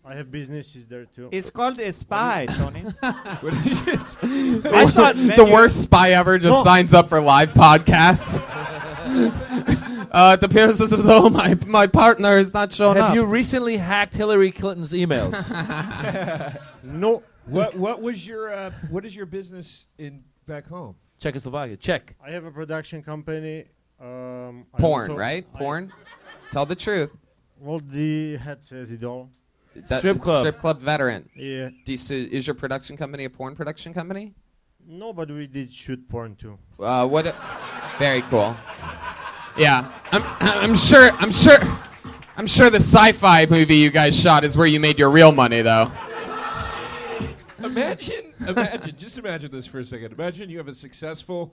I have businesses there too. It's called a spy, Tony. I thought the worst spy ever just signs up for live podcasts. It appears as though my partner is not showing up. Have you recently hacked Hillary Clinton's emails? No. What is your business in back home? Czechoslovakia. Czech. I have a production company. Porn, right? Porn? Tell the truth. Well, the head says it all. Strip club. Strip club veteran. Yeah. Is your production company a porn production company? No, but we did shoot porn too. Very cool. Yeah, I'm sure the sci-fi movie you guys shot is where you made your real money, though. Just imagine this for a second. Imagine you have a successful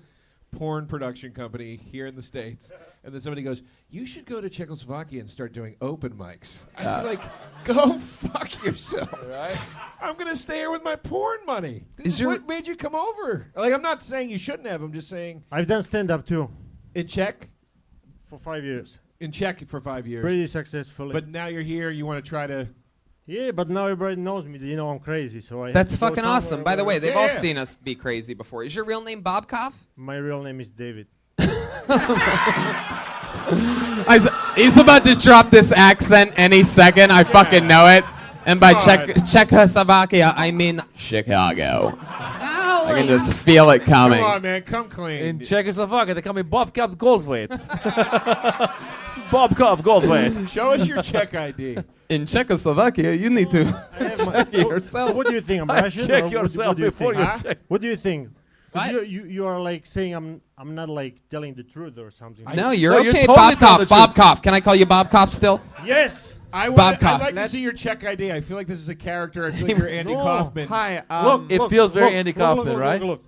porn production company here in the States, and then somebody goes, you should go to Czechoslovakia and start doing open mics. I'd be like, go fuck yourself. Right? I'm going to stay here with my porn money. This is what made you come over. Like, I'm not saying you shouldn't have. I'm just saying. I've done stand-up too. In Czech? For 5 years. In Czech for 5 years. Pretty successfully. But now you're here, you want to try to... Yeah, but now everybody knows me. You know I'm crazy, so I. That's fucking awesome. By the way, they've all seen us be crazy before. Is your real name Bobkov? My real name is David. He's about to drop this accent any second. I fucking know it. And by Czechoslovakia, I mean Chicago. I can just feel it coming. Come on, man. Come clean. In Czechoslovakia, they call me Bobkov Goldthwait. Bobkov Goldthwait. Show us your Czech ID. In Czechoslovakia, you need to check yourself. So what do you think? I'm Russian? Check or yourself what do you before think? you check. What do you think? What? You are like saying I'm not like telling the truth or something. No, you're No, okay, you're totally telling Bobkov. the truth. Bobkov. Can I call you Bobkov still? Yes. I'd Bobkov. like to see your Czech ID. I feel like this is a character. I feel like you're Andy No. Kaufman. Hi. It feels very Andy Kaufman, right? Look.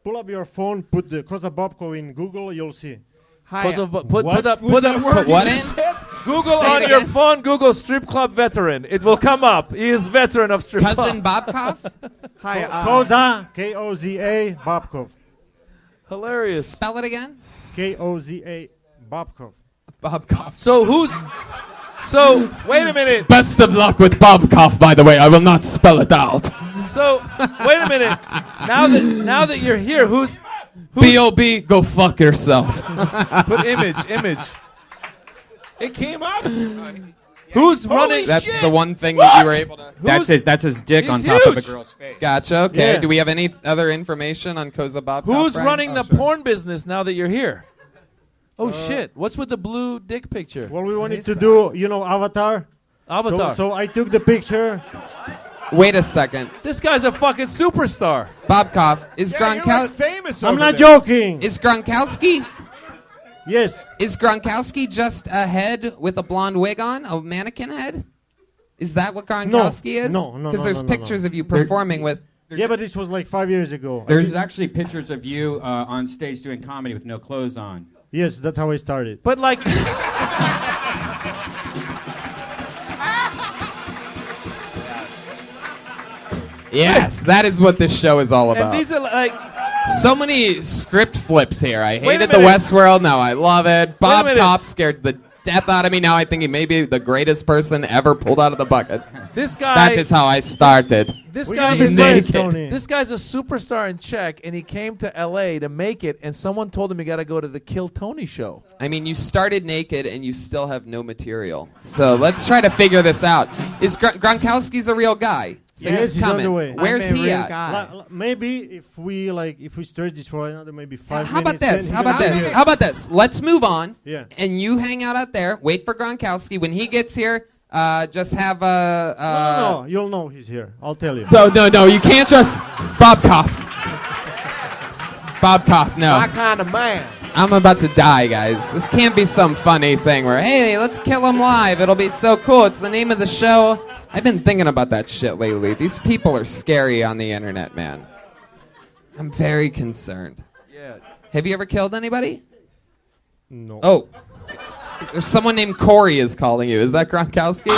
Pull up your phone. Put the Koza Bobkov in Google. You'll see. Hi. Put Was up that word what you in? just said? Google Say on it your again. phone. Google strip club veteran. It will come up. He is veteran of strip Cousin club. Bobkov? Hi. Koza Koza Bobkov. Hilarious. Spell it again. Koza Bobkov. Bobkov. So wait a minute. Best of luck with Bobkov, by the way. I will not spell it out. So wait a minute. Now that you're here, who's B.O.B. Go fuck yourself. put image? It came up. Who's running? That's the one thing that you were able to... That's his dick He's on top of a huge. girl's face. Gotcha. Okay. Yeah. Do we have any other information on Koza Bobkov? Who's Brian? running the sorry. porn business now that you're here? Oh shit! What's with the blue dick picture? Well, we wanted to do, Avatar. Avatar. So I took the picture. Wait a second. This guy's a fucking superstar. Bob Koff, is Yeah, you're like Gronkowski... famous I'm over not there. joking. Is Gronkowski... Yes. Is Gronkowski just a head with a blonde wig on? A mannequin head? Is that what Gronkowski is? No. Because there's no. pictures of you performing with... Yeah, but this was like 5 years ago. There's actually pictures of you on stage doing comedy with no clothes on. Yes, that's how I started. But like, Yes, that is what this show is all about. and these are like, So many script flips here. I Wait a hated the minute. Westworld. Now I love it. Bob minute. Koff scared the death out of me. Now I think he may be the greatest person ever pulled out of the bucket. this guy. That is how I started. This We guy gotta be is friends, naked. Tony. This guy's a superstar in Czech, and he came to L.A. to make it. And someone told him he got to go to the Kill Tony show. I mean, you started naked and you still have no material. So let's try to figure this out. Is Gronkowski's a real guy? So Yes, he's he's on coming. the way. Where's I'm a he real at? guy. Maybe if we stretch this for another maybe 5 How minutes. about this? then How he about can be this? here. How about this? Let's move on. Yeah. And you hang out there. Wait for Gronkowski. When he gets here, just have No, you'll know he's here. I'll tell you. No, you can't just Bob Koff. Bob Koff, no. My kind of man. I'm about to die, guys. This can't be some funny thing where, hey, let's kill him live. It'll be so cool. It's the name of the show. I've been thinking about that shit lately. These people are scary on the internet, man. I'm very concerned. Yeah. Have you ever killed anybody? No. Oh. There's someone named Corey is calling you. Is that Gronkowski?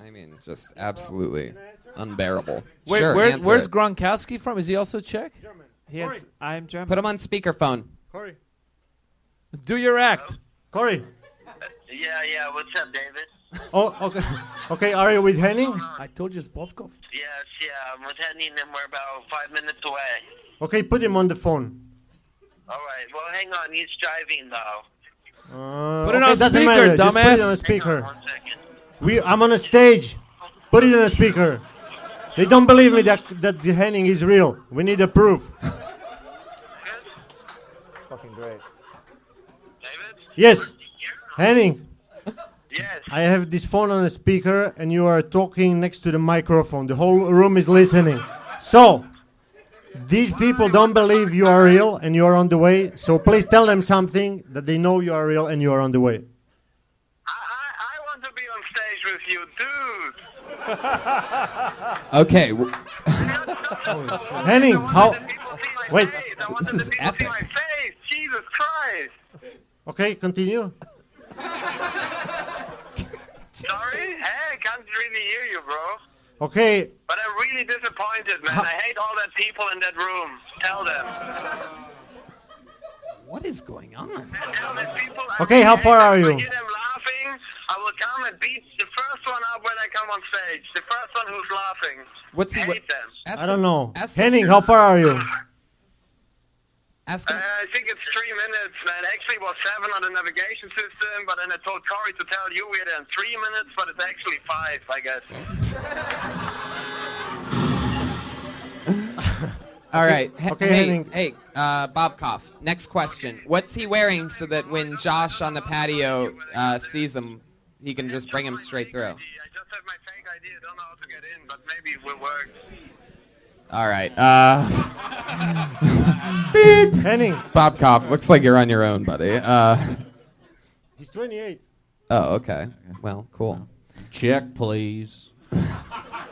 I mean, just absolutely unbearable. Wait, sure, where's answer it. Gronkowski from? Is he also Czech? Yes, I'm German. Put him on speakerphone. Corey. Do your act. Corey. Yeah. What's up, David? Oh, okay. Okay, are you with Henning? I told you it's Bovkov. Yes, I'm with Henning, and we're about 5 minutes away. Okay, put him on the phone. All right. Well, hang on. He's driving though. Put it okay, on doesn't speaker, matter. Just put it dumbass. on a speaker. 1 second. I'm on a stage. Put it on a speaker. They don't believe me that the Henning is real. We need a proof. Fucking great. David? Yes, Henning. Yes. I have this phone on a speaker, and you are talking next to the microphone. The whole room is listening. So, these people don't believe you are real, and you are on the way. So please tell them something that they know you are real, and you are on the way. I want to be on stage with you, dude. Okay. Henning, how? Wait. I wanted This is the people to see epic. my face. Jesus Christ. Okay, continue. Sorry? Hey, I can't really hear you, bro. Okay, But I'm really disappointed, man. I hate all the people in that room. Tell them. What is going on? Tell these people. Okay, how far are If you? I hear them laughing, I will come and beat the first one up when I come on stage. The first one who's laughing. What's he? Hate them. Ask I don't him. know. Ask him. Henning, how far are you? Ask him. I think it's 3 minutes, man. Actually, it was 7 on the navigation system, but then I told Corey to tell you we're there in 3 minutes, but it's actually 5, I guess. All right. Okay, hey, Henning. hey, Bob Koff. Next question. What's he wearing so that when Josh on the patio sees him, he can just bring him straight through? I just have my fake ID. I don't know how to get in, but maybe it will work. All right. Beep. Henning. Bob Koff, looks like you're on your own, buddy. He's 28. Oh, okay. Well, cool. Check, please.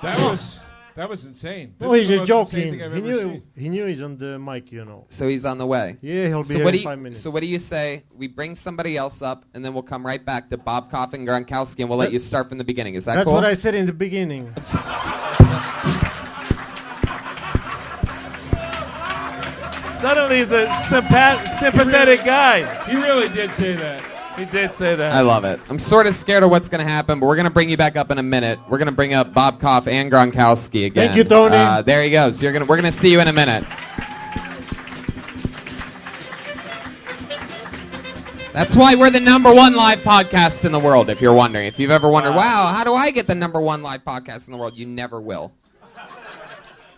That was insane. No, This he's is the just most insane joking. thing I've He ever knew seen. he knew he's on the mic, you know. So he's on the way. Yeah, he'll be So here what in do 5 you? minutes. So what do you say? We bring somebody else up, and then we'll come right back to Bob Koff and Gronkowski, and we'll let you start from the beginning. Is that That's cool? what I said in the beginning. Suddenly he's a sympathetic guy. He really did say that. He did say that. I love it. I'm sort of scared of what's going to happen, but we're going to bring you back up in a minute. We're going to bring up Bob Koff and Gronkowski again. Thank you, Tony. There he goes. We're going to see you in a minute. That's why we're the #1 live podcast in the world, if you're wondering. If you've ever wondered, wow, how do I get the #1 live podcast in the world? You never will.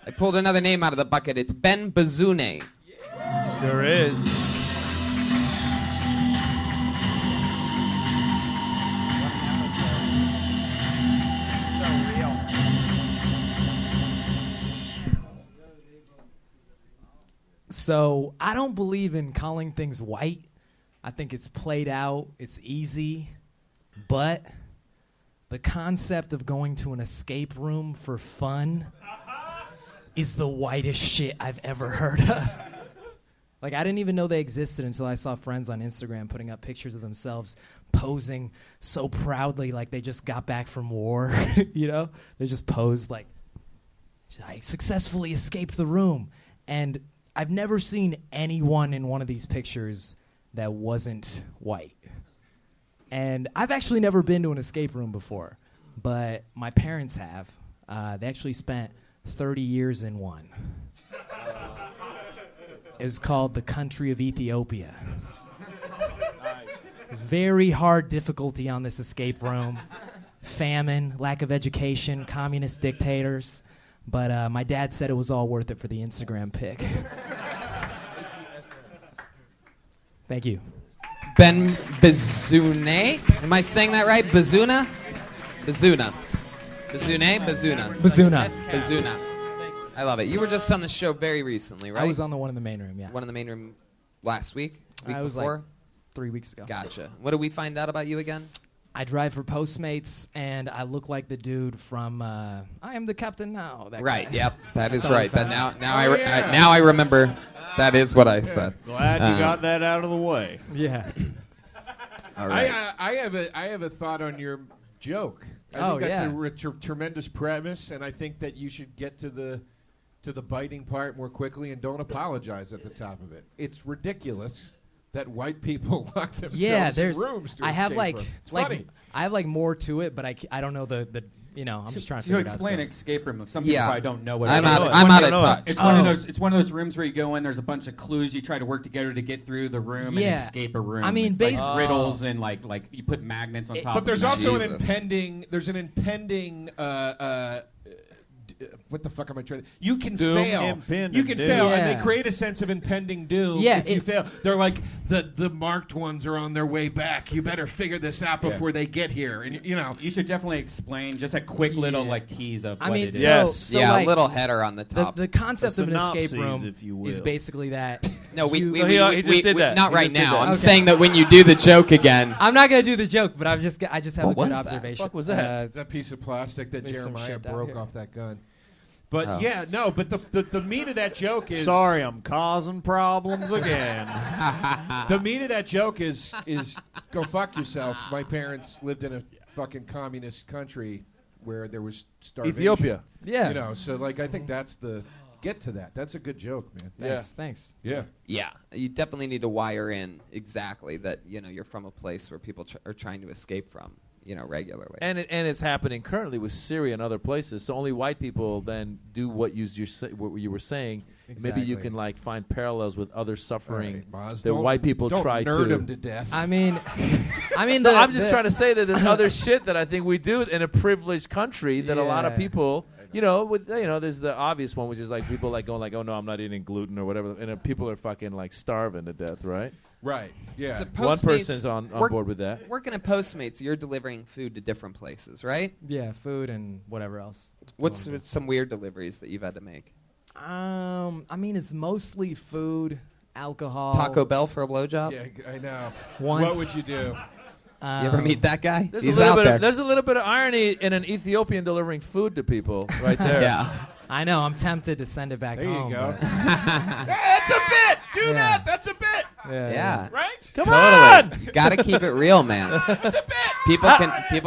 I pulled another name out of the bucket. It's Ben Bazune. Sure is. So I don't believe in calling things white. I think it's played out. It's easy. But the concept of going to an escape room for fun is the whitest shit I've ever heard of. Like, I didn't even know they existed until I saw friends on Instagram putting up pictures of themselves posing so proudly like they just got back from war, you know? They just posed like, I successfully escaped the room. And I've never seen anyone in one of these pictures that wasn't white. And I've actually never been to an escape room before, but my parents have. They actually spent 30 years in one. It's called the country of Ethiopia. Very hard difficulty on this escape room. Famine, lack of education, communist dictators. But my dad said it was all worth it for the Instagram pic. Thank you. Ben Bazune? Am I saying that right? Bazuna? Bazuna. Bazune? Bazuna. Bazuna. Bazuna. I love it. You were just on the show very recently, right? I was on the one in the main room, yeah. One in the main room last week? Week I was before? like 3 weeks ago. Gotcha. What did we find out about you again? I drive for Postmates, and I look like the dude from I Am the Captain Now. That Right, guy. yep. That is That's all right. we found Now out. I remember. That is what I said. Glad you got that out of the way. Yeah. All right. I have a thought on your joke. I think that's a tremendous premise, and I think that you should get to the biting part more quickly and don't apologize at the top of it. It's ridiculous that white people lock themselves in rooms to I have escape from. It's funny. I have like more to it, but I don't know the you know, I'm just trying to figure it out. explain escape room. Some people probably don't know what I'm it is. out of touch. It's one of those rooms where you go in. There's a bunch of clues. You try to work together to get through the room and escape a room. I mean, it's like riddles and like you put magnets on top. But there's of also them. an impending. What the fuck am I trying to? You can Doom. fail. Impending You can doom. fail, Yeah. and they create a sense of impending doom. Yeah, if you fail, they're like the marked ones are on their way back. You better figure this out before they get here. And you know, you should definitely explain just a quick little like tease of what it is. So like, a little header on the top. The concept of an escape synopsis, room if you will. is basically that. No, we you- just did that. Not He right just did now. that. I'm saying that when you do the joke again. I'm not gonna do the joke, but I just have What a good was that? observation. Fuck was that? It's that piece of plastic that There's some Jeremiah shit down broke here. off that gun. But the meat of that joke is Sorry, I'm causing problems again. the meat of that joke is go fuck yourself. My parents lived in a fucking communist country where there was starvation. Ethiopia. Yeah. You know, so like I think that's the get to that. That's a good joke, man. Thanks. Yeah. Yeah, you definitely need to wire in exactly that. You know, you're from a place where people are trying to escape from. You know, regularly. And it's happening currently with Syria and other places. So only white people then do what you were saying. Maybe you can like find parallels with other suffering that white people try nerd to. them to death. I mean, No, I'm just trying to say that there's other shit that I think we do in a privileged country that a lot of Yeah. people, there's the obvious one, which is like people like going like, oh no, I'm not eating gluten or whatever, and people are fucking like starving to death, right? Right. Yeah. So One Postmates- person's on board with that. Working at Postmates, you're delivering food to different places, right? Yeah, food and whatever else. What's some weird deliveries that you've had to make? I mean, it's mostly food, alcohol. Taco Bell for a blowjob? Yeah, I know. Once. What would you do? You ever meet that guy? There's He's a little out bit there. there's a little bit of irony in an Ethiopian delivering food to people right there. Yeah. I know. I'm tempted to send it back There home. you go. but- That's a bit. Do that. That's a bit. Yeah. Right? Come Totally. on! You gotta keep it real, man. That's a bit. People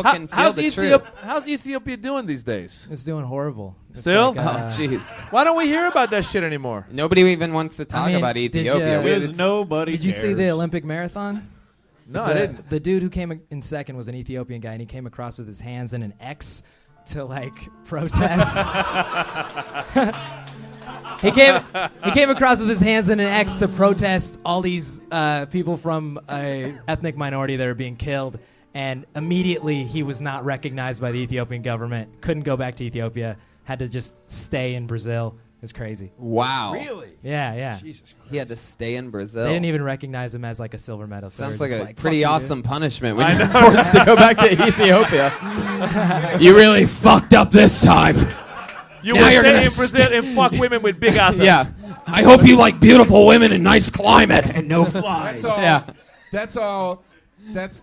can feel the truth. How's Ethiopia doing these days? It's doing horrible. It's Still? like, Oh, jeez. Why don't we hear about that shit anymore? Nobody even wants to talk mean, about did Ethiopia. you- Because nobody Did you see the cares. Olympic marathon? No, It's I didn't. The dude who came in second was an Ethiopian guy, and he came across with his hands in an X to like protest. He came across with his hands in an X to protest all these people from a ethnic minority that are being killed. And immediately he was not recognized by the Ethiopian government. Couldn't go back to Ethiopia. Had to just stay in Brazil. It was crazy. Wow. Really? Yeah. Jesus Christ. He had to stay in Brazil. They didn't even recognize him as like a silver medal. So Sounds they like were a just pretty "Fuck you, awesome dude." punishment when you're forced to go back to Ethiopia. You really fucked up this time. You Now will you're stay gonna in Brazil and fuck women with big asses. Yeah. I hope you like beautiful women and nice climate and no flies. That's all. Yeah. That's all.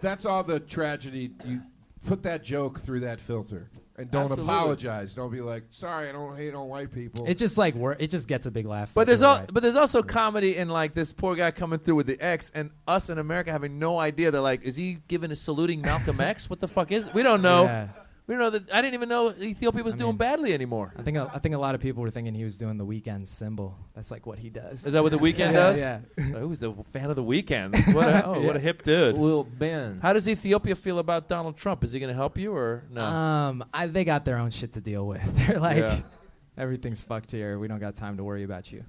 That's all the tragedy. You put that joke through that filter and don't Absolutely. apologize. Don't be like, sorry, I don't hate on white people. It just it just gets a big laugh. But there's all, but there's also comedy in like this poor guy coming through with the X, and us in America having no idea. They're like, is he giving a saluting Malcolm X? What the fuck is it? We don't know. Yeah. We don't know that. I didn't even know Ethiopia was doing badly anymore. I think a lot of people were thinking he was doing the Weekend symbol. That's like what he does. Is that what the Weekend Yeah, does? Yeah. Oh, who's a fan of the Weekend? What a hip dude. Well, Ben. How does Ethiopia feel about Donald Trump? Is he going to help you or no? They got their own shit to deal with. They're like, Yeah. everything's fucked here. We don't got time to worry about you.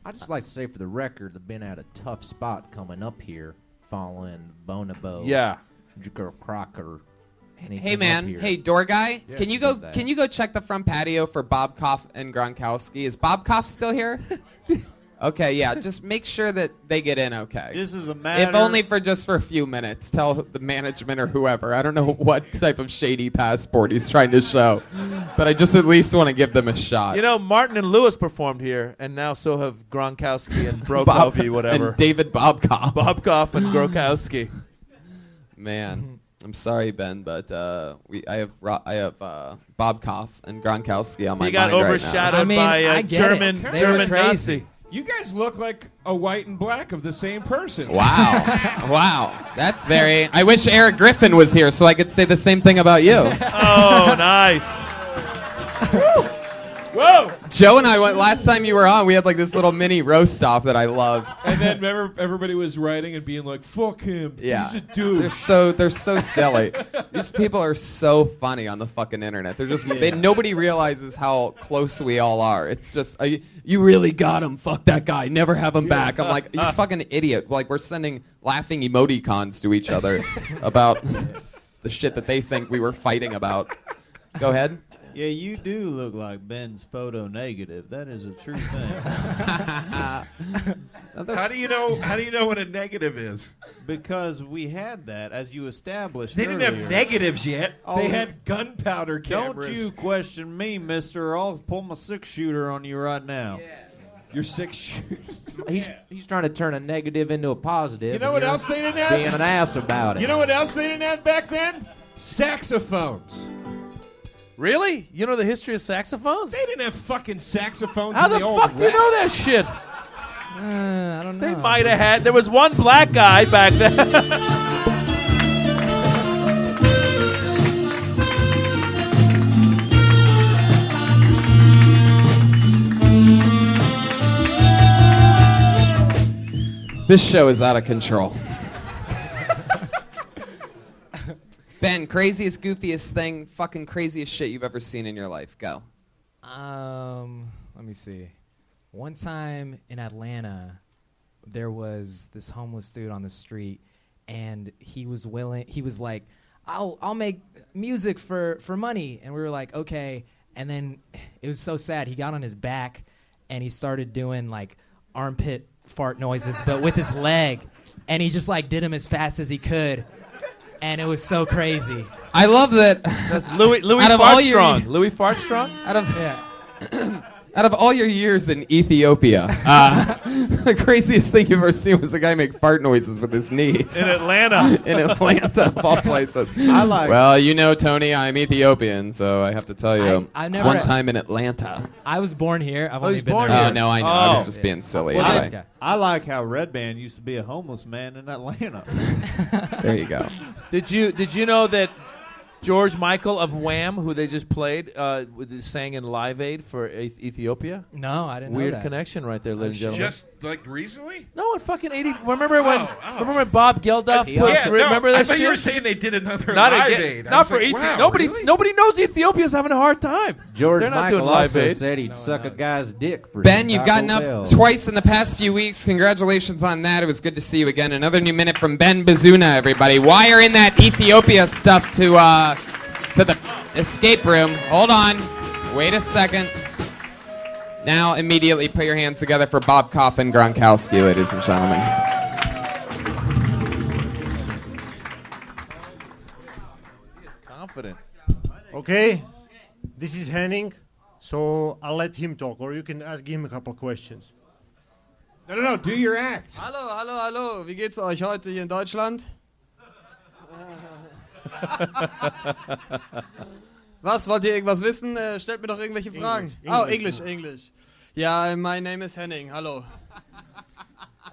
I'd just like to say for the record that Ben had a tough spot coming up here following Bonobo. Yeah. Girl Crocker. And he Hey came up man, here. hey door guy, Yeah, can you he go? did that. Can you go check the front patio for Bob Koff and Gronkowski? Is Bob Koff still here? Okay, yeah. Just make sure that they get in okay. This is a If matter. only for a few minutes. Tell the management or whoever. I don't know what type of shady passport he's trying to show, but I just at least want to give them a shot. You know, Martin and Lewis performed here, and now so have Gronkowski and Brokowski, whatever. And David Bobkoff. Bobkoff and Grokowski. Man, I'm sorry, Ben, but I have Bob Koff and Gronkowski on my He got mind overshadowed right now. by a German Nazi. You guys look like a white and black of the same person. Wow. Wow. That's very... I wish Eric Griffin was here so I could say the same thing about you. Oh, nice. Whoa! Joe and I went... Last time you were on, we had like this little mini roast off that I loved. And then remember, everybody was writing and being like, "Fuck him, Yeah. he's a dude." They're so silly. These people are so funny on the fucking internet. They're just... nobody realizes how close we all are. It's just... you really got him. Fuck that guy. Never have him back. I'm like, you fucking idiot. Like, we're sending laughing emoticons to each other about the shit that they think we were fighting about. Go ahead. Yeah, you do look like Ben's photo negative. That is a true thing. How do you know what a negative is? Because we had that, as you established They didn't earlier. have negatives yet. Oh, they had gunpowder cameras. Don't you question me, mister. I'll pull my six-shooter on you right now. Your six-shooter. He's trying to turn a negative into a positive. You know and what you're else they didn't have? Being an ass about it. You know what else they didn't have back then? Saxophones. Really? You know the history of saxophones? They didn't have fucking saxophones How in the the old fuck do you know that West. shit? I don't know. They might have had. There was one black guy back then. This show is out of control. Ben, craziest, goofiest thing, fucking craziest shit you've ever seen in your life. Go. Let me see. One time in Atlanta, there was this homeless dude on the street, and he was like, I'll make music for money. And we were like, okay. And then it was so sad. He got on his back, and he started doing like armpit fart noises, but with his leg. And he just like did them as fast as he could. And it was so crazy. I love that. That's Louis Out of all your- Fartstrong. Louis Fartstrong? Out of all your years in Ethiopia, the craziest thing you've ever seen was a guy make fart noises with his knee. In Atlanta. In Atlanta, of all places. I like- Well, you know, Tony, I'm Ethiopian, so I have to tell you. I it's never- one time in Atlanta. I was born here. I've Oh, only he's been born there here. Oh, once. no, I know. I was Oh. just being silly. Well, Anyway, Okay. I like how Red Band used to be a homeless man in Atlanta. there you go. Did you know that George Michael of Wham, who they just played, sang in Live Aid for Ethiopia? No, I didn't know Weird that. connection right there, ladies and gentlemen. Just like recently? No, in fucking 80. Remember when Bob Geldof Yeah, put, no, remember that I thought shit? you were saying they did another Not Live again. Aid. I Not was for like, Ethiopia. wow, Nobody really? knows Ethiopia's having a hard time. George They're not Michael doing Live also Aid. said he'd suck a guy's dick for Ben, some you've Taco gotten up Bell. twice in the past few weeks. Congratulations on that. It was good to see you again. Another new minute from Ben Bazuna, everybody. Wire in that Ethiopia stuff to the escape room. Hold on. Wait a second. Now, immediately put your hands together for Bob Koff and Gronkowski, ladies and gentlemen. Confident. Okay, this is Henning, so I'll let him talk, or you can ask him a couple of questions. No, do your act. Hallo. Wie geht's euch heute hier in Deutschland? Was, wollt ihr irgendwas wissen? Stellt mir doch irgendwelche Fragen. Oh, English. Yeah, my name is Henning. Hello.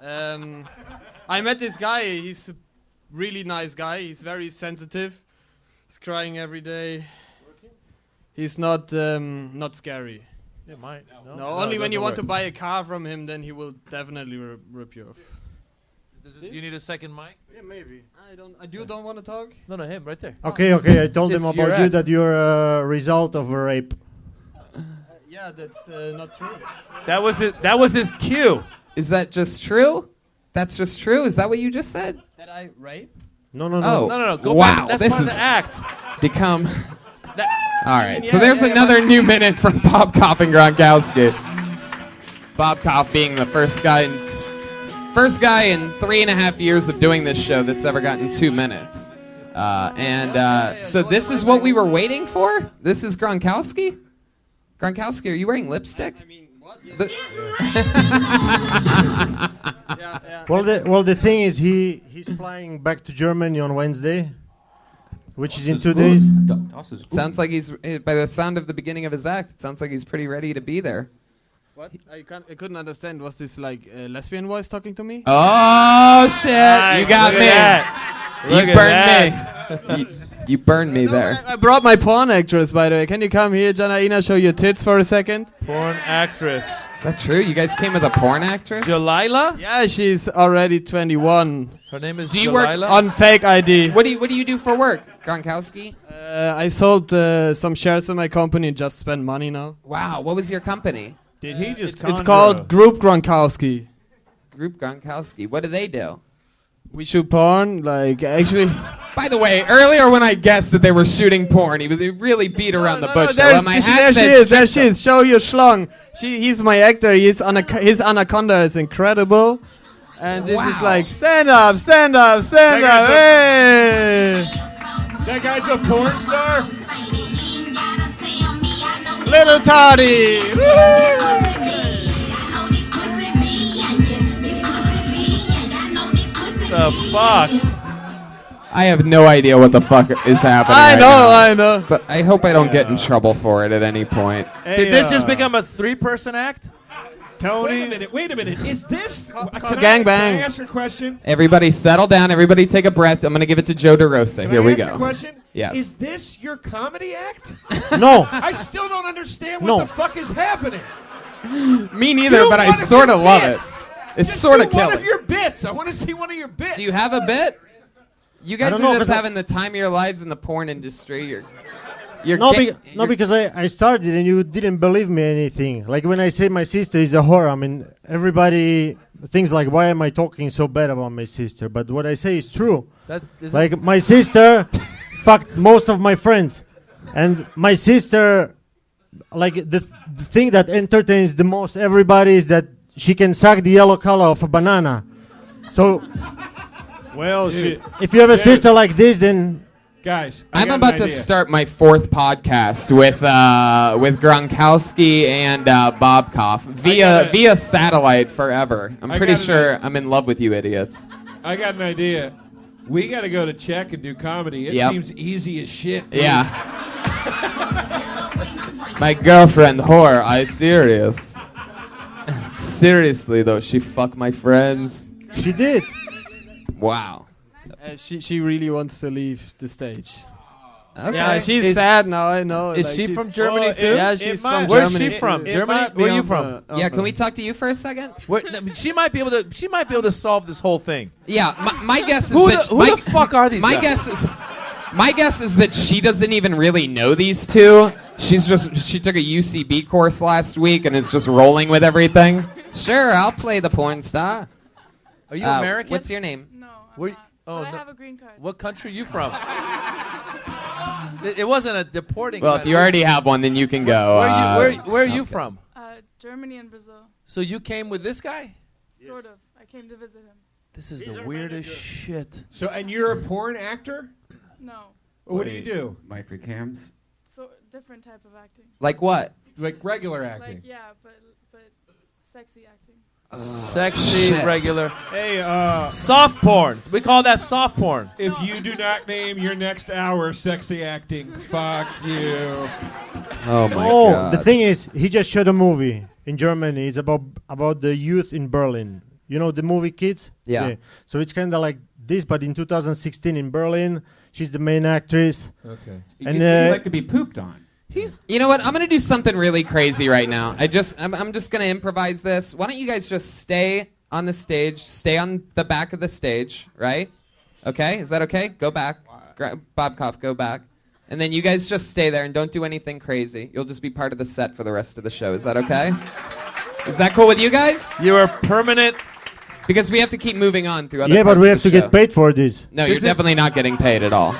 I met this guy. He's a really nice guy. He's very sensitive. He's crying every day. He's not scary. It might. No, only when you want to buy a car from him, then he will definitely rip you off. Do you need a second mic? Yeah, maybe. You don't want to talk? No, him right there. Okay. I told him about you that you're a result of a rape. Yeah, that's not true. That was his cue. Is that just true? That's just true? Is that what you just said? That I rape? No. Oh. No. Go wow, back. That's this part is of the act. become... All right, so there's another new minute from Bob Koff and Gronkowski. Bob Koff being the first guy in 3.5 years of doing this show that's ever gotten 2 minutes. So this is what we were waiting for? This is Gronkowski? Gronkowski, are you wearing lipstick? Well, the thing is, he's flying back to Germany on Wednesday, which is in 2 days. Sounds like he's, by the sound of the beginning of his act, it sounds like he's pretty ready to be there. What? I couldn't understand. Was this like a lesbian voice talking to me? Oh, shit. Nice. You got Look me. at that. You burned me. You burned me there. I brought my porn actress, by the way. Can you come here, Janaina, show your tits for a second? Porn actress. Is that true? You guys came with a porn actress? Delilah? Yeah, she's already 21. Her name is Do you work Delilah? On fake ID. What do you do for work, Gronkowski? I sold some shares in my company and just spend money now. Wow, what was your company? Did he just It's called Group Gronkowski. Group Gronkowski. What do they do? We shoot porn, like, actually... By the way, earlier when I guessed that they were shooting porn, he really beat around the bush. There she is. Show your schlong. He's my actor. His anaconda is incredible. And this is like, stand up. Hey! That guy's a porn star? Little Toddy! The fuck? I have no idea what the fuck is happening. I know. But I hope I don't get in trouble for it at any point. Did this just become a 3-person act? Tony? Wait a minute. Is this... Gangbang. Can I ask a question? Everybody settle down. Everybody take a breath. I'm going to give it to Joe DeRosa. Can Here I we ask go. a question? Yes. Is this your comedy act? No. I still don't understand what the fuck is happening. Me neither, but I sort of love it. It's sort of one killing. of your bits. I want to see one of your bits. Do you have a bit? You guys I are don't know, just but having the time of your lives in the porn industry. Because I started and you didn't believe me anything. Like when I say my sister is a whore, I mean everybody thinks like, why am I talking so bad about my sister? But what I say is true. Like my sister fucked most of my friends, and my sister, like the thing that entertains the most everybody is that she can suck the yellow color of a banana. So, well, if you have a sister like this, then. Guys, I'm about to start my 4th podcast with Gronkowski and Bob Koff via satellite forever. I'm pretty sure I'm in love with you idiots. I got an idea. We got to go to Czech and do comedy. It seems easy as shit. Dude. Yeah. My girlfriend, whore, I serious. Seriously, though, she fucked my friends. She did. Wow. She really wants to leave the stage. Okay. Yeah, she's sad now, I know. Is she from Germany too? Yeah, she's from Germany. Where's she from? Germany? Where are you from? Yeah, can we talk to you for a second? She might be able to solve this whole thing. Yeah, my guess is who that the fuck are these my guys? My guess is that she doesn't even really know these two. She took a UCB course last week and is just rolling with everything. Sure, I'll play the porn star. Are you American? What's your name? No, I have a green card. What country are you from? It wasn't a deporting. Well, if you already have one, then you can go. Where are you from? Germany and Brazil. So you came with this guy? Sort of. I came to visit him. This is the weirdest shit. So, and you're a porn actor? No. What do you do? Microcams? So, different type of acting. Like what? Like regular acting? Like, yeah, but sexy acting. Sexy, regular. Hey, soft porn. We call that soft porn. If you do not name your next hour sexy acting, fuck you. Oh my Oh, the thing is, he just shot a movie in Germany. It's about the youth in Berlin. You know the movie Kids? Yeah. So it's kind of like this, but in 2016 in Berlin, she's the main actress. Okay. And you like to be pooped on. You know what? I'm gonna do something really crazy right now. I'm just gonna improvise this. Why don't you guys just stay on the stage? Stay on the back of the stage, right? Okay, is that okay? Go back, Bob Koff, go back, and then you guys just stay there and don't do anything crazy. You'll just be part of the set for the rest of the show. Is that okay? Is that cool with you guys? You are permanent. Because we have to keep moving on through other Yeah, but parts we of have the to show. get paid for this. No, you're definitely not getting paid at all.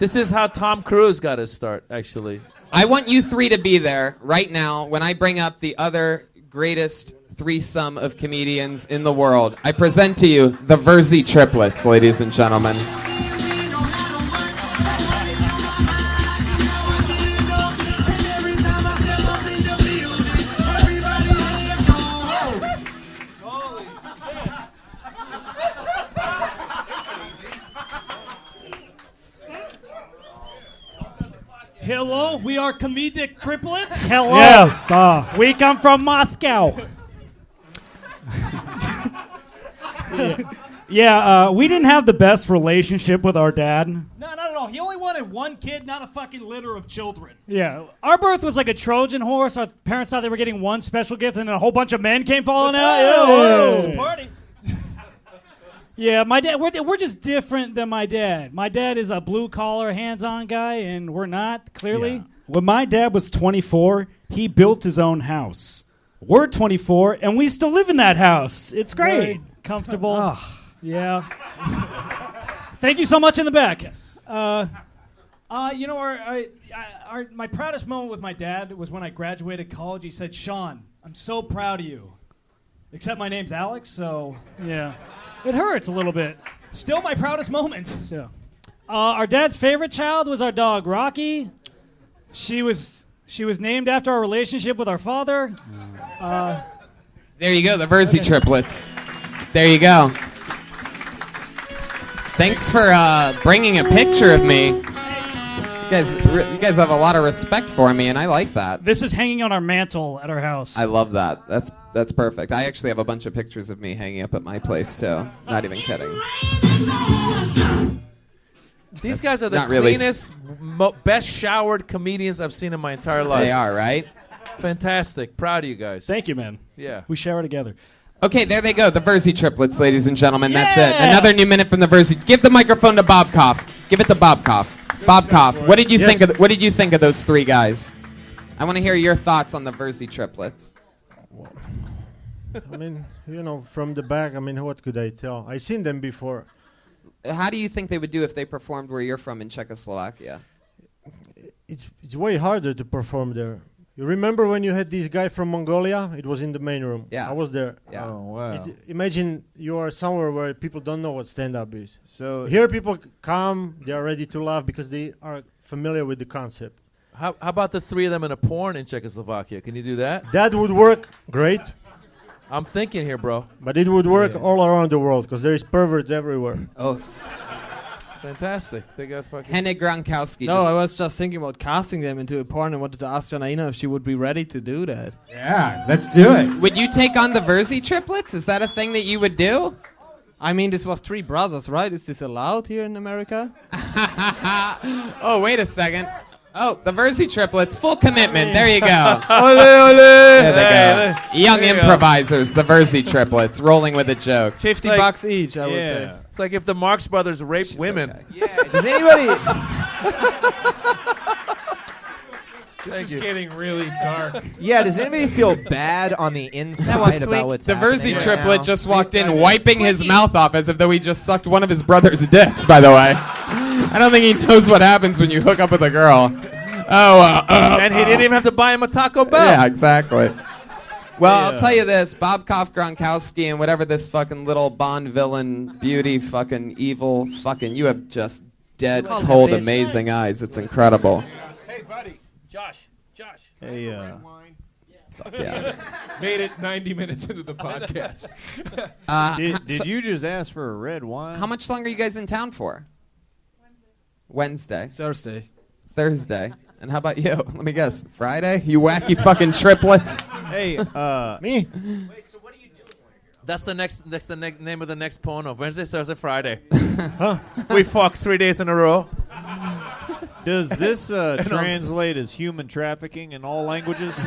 This is how Tom Cruise got his start, actually. I want you three to be there right now when I bring up the other greatest threesome of comedians in the world. I present to you the Verzi triplets, ladies and gentlemen. Hello, we are comedic triplets. Hello. Yes, we come from Moscow. we didn't have the best relationship with our dad. No, not at all. He only wanted one kid, not a fucking litter of children. Yeah, our birth was like a Trojan horse. Our parents thought they were getting one special gift, and then a whole bunch of men came falling out. It was a party. Yeah, my dad. We're just different than my dad. My dad is a blue collar, hands-on guy, and we're not. Clearly, When my dad was 24, he built his own house. We're 24, and we still live in that house. It's great. Very comfortable. Yeah. Thank you so much in the back. Yes. You know, my proudest moment with my dad was when I graduated college. He said, "Sean, I'm so proud of you." Except my name's Alex, so yeah. It hurts a little bit. Still my proudest moment. So, our dad's favorite child was our dog, Rocky. She was named after our relationship with our father. There you go, the Verzi triplets. There you go. Thanks for bringing a picture of me. You guys have a lot of respect for me, and I like that. This is hanging on our mantle at our house. I love that. That's perfect. I actually have a bunch of pictures of me hanging up at my place, too. Not even kidding. These guys are the not really cleanest, best showered comedians I've seen in my entire life. They are, right? Fantastic. Proud of you guys. Thank you, man. Yeah. We shower together. Okay, there they go, the Verzi triplets, ladies and gentlemen. That's it. Another new minute from the Verzi. Give the microphone to Bob Koff. Give it to Bob Koff. Bob Koff, what did you think of? What did you think of those three guys? I want to hear your thoughts on the Verzi triplets. I mean, you know, from the back, I mean, what could I tell? I seen them before. How do you think they would do if they performed where you're from in Czechoslovakia? It's way harder to perform there. You remember when you had this guy from Mongolia? It was in the main room. Yeah. I was there. Yeah. Oh, wow. Imagine you are somewhere where people don't know what stand-up is. So here people come, they are ready to laugh because they are familiar with the concept. How about the three of them in a porn in Czechoslovakia? Can you do that? That would work great. I'm thinking here, bro. But it would work all around the world because there is perverts everywhere. Oh. Fantastic. They got fucking... Henning Gronkowski. No, I was just thinking about casting them into a porn and wanted to ask Janaina if she would be ready to do that. Yeah, let's do it. Would you take on the Verzi triplets? Is that a thing that you would do? I mean, this was three brothers, right? Is this allowed here in America? Oh, wait a second. Oh, the Verzi triplets, full commitment. There you go. Ole, ole. There they go. Young There you improvisers, the Verzi triplets, rolling with a joke. 50 Like- bucks each, I would say. It's like if the Marx Brothers raped women. Yeah. Does anybody? This is getting really dark. Yeah. Does anybody feel bad on the inside about what's The happening Verzi right triplet now? just walked in, wiping his mouth off as if though he just sucked one of his brother's dicks, by the way. I don't think he knows what happens when you hook up with a girl. And he didn't even have to buy him a Taco Bell. Yeah, exactly. Well, I'll tell you this, Bob Koff Gronkowski and whatever this fucking little Bond villain, beauty, fucking evil, fucking, you have just dead, Call him cold, bitch. amazing eyes. It's incredible. Hey, buddy. Josh. Hey, Fuck yeah. Made it 90 minutes into the podcast. Did you just ask for a red wine? How much longer are you guys in town for? Wednesday. Thursday. Thursday. And how about you? Let me guess. Friday? You wacky fucking triplets. Hey, me. That's the name of the next porno. Wednesday, Thursday, Friday. We fuck 3 days in a row. Does this translate as human trafficking in all languages?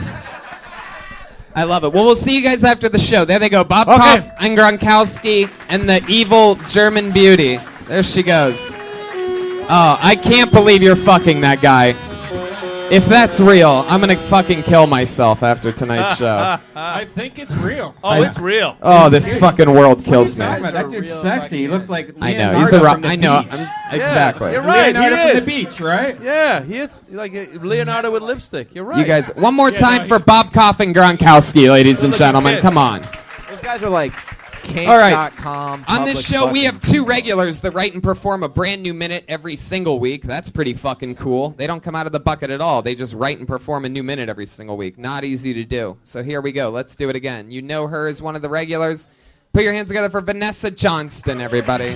I love it. Well, we'll see you guys after the show. There they go. Bob Koff and Gronkowski and the evil German beauty. There she goes. Oh, I can't believe you're fucking that guy. If that's real, I'm going to fucking kill myself after tonight's show. I think it's real. Oh, it's real. Oh, this fucking world kills me. That dude's sexy. He looks like I know. Leonardo He's a from the I know. beach. Exactly. You're right. Leonardo he from is. the beach, right? Yeah, he is like Leonardo with lipstick. You're right. You guys, one more time for Bob Koff and Gronkowski, ladies and gentlemen. Come on. Those guys are like All right. kink.com. On this show, we have two regulars that write and perform a brand new minute every single week. That's pretty fucking cool. They don't come out of the bucket at all. They just write and perform a new minute every single week. Not easy to do. So here we go. Let's do it again. You know her as one of the regulars. Put your hands together for Vanessa Johnston, everybody.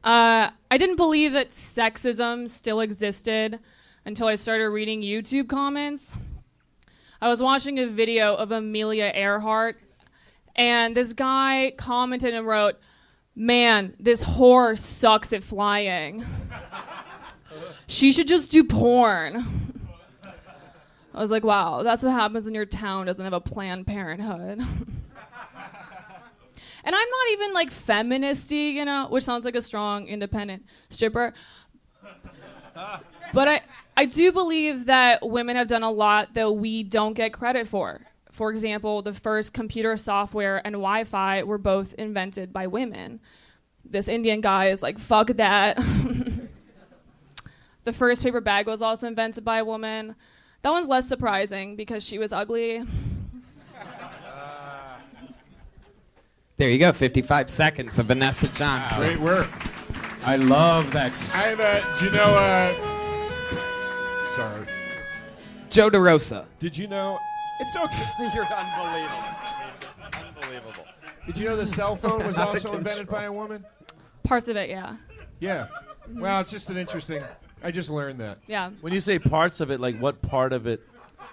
I didn't believe that sexism still existed until I started reading YouTube comments. I was watching a video of Amelia Earhart, and this guy commented and wrote, "Man, this whore sucks at flying. She should just do porn." I was like, wow, that's what happens when your town doesn't have a Planned Parenthood. And I'm not even like feministy, you know, which sounds like a strong, independent stripper. But I do believe that women have done a lot that we don't get credit for. For example, the first computer software and Wi-Fi were both invented by women. This Indian guy is like, fuck that. The first paper bag was also invented by a woman. That one's less surprising because she was ugly. There you go, 55 seconds of Vanessa Johnston. Great work. I love that. Do you know, sorry. Joe DeRosa. Did you know, it's okay. You're unbelievable. Unbelievable. Did you know the cell phone was also invented by a woman? Parts of it, yeah. Yeah. Mhm. Well, it's just an interesting, I just learned that. Yeah. When you say parts of it, like what part of it?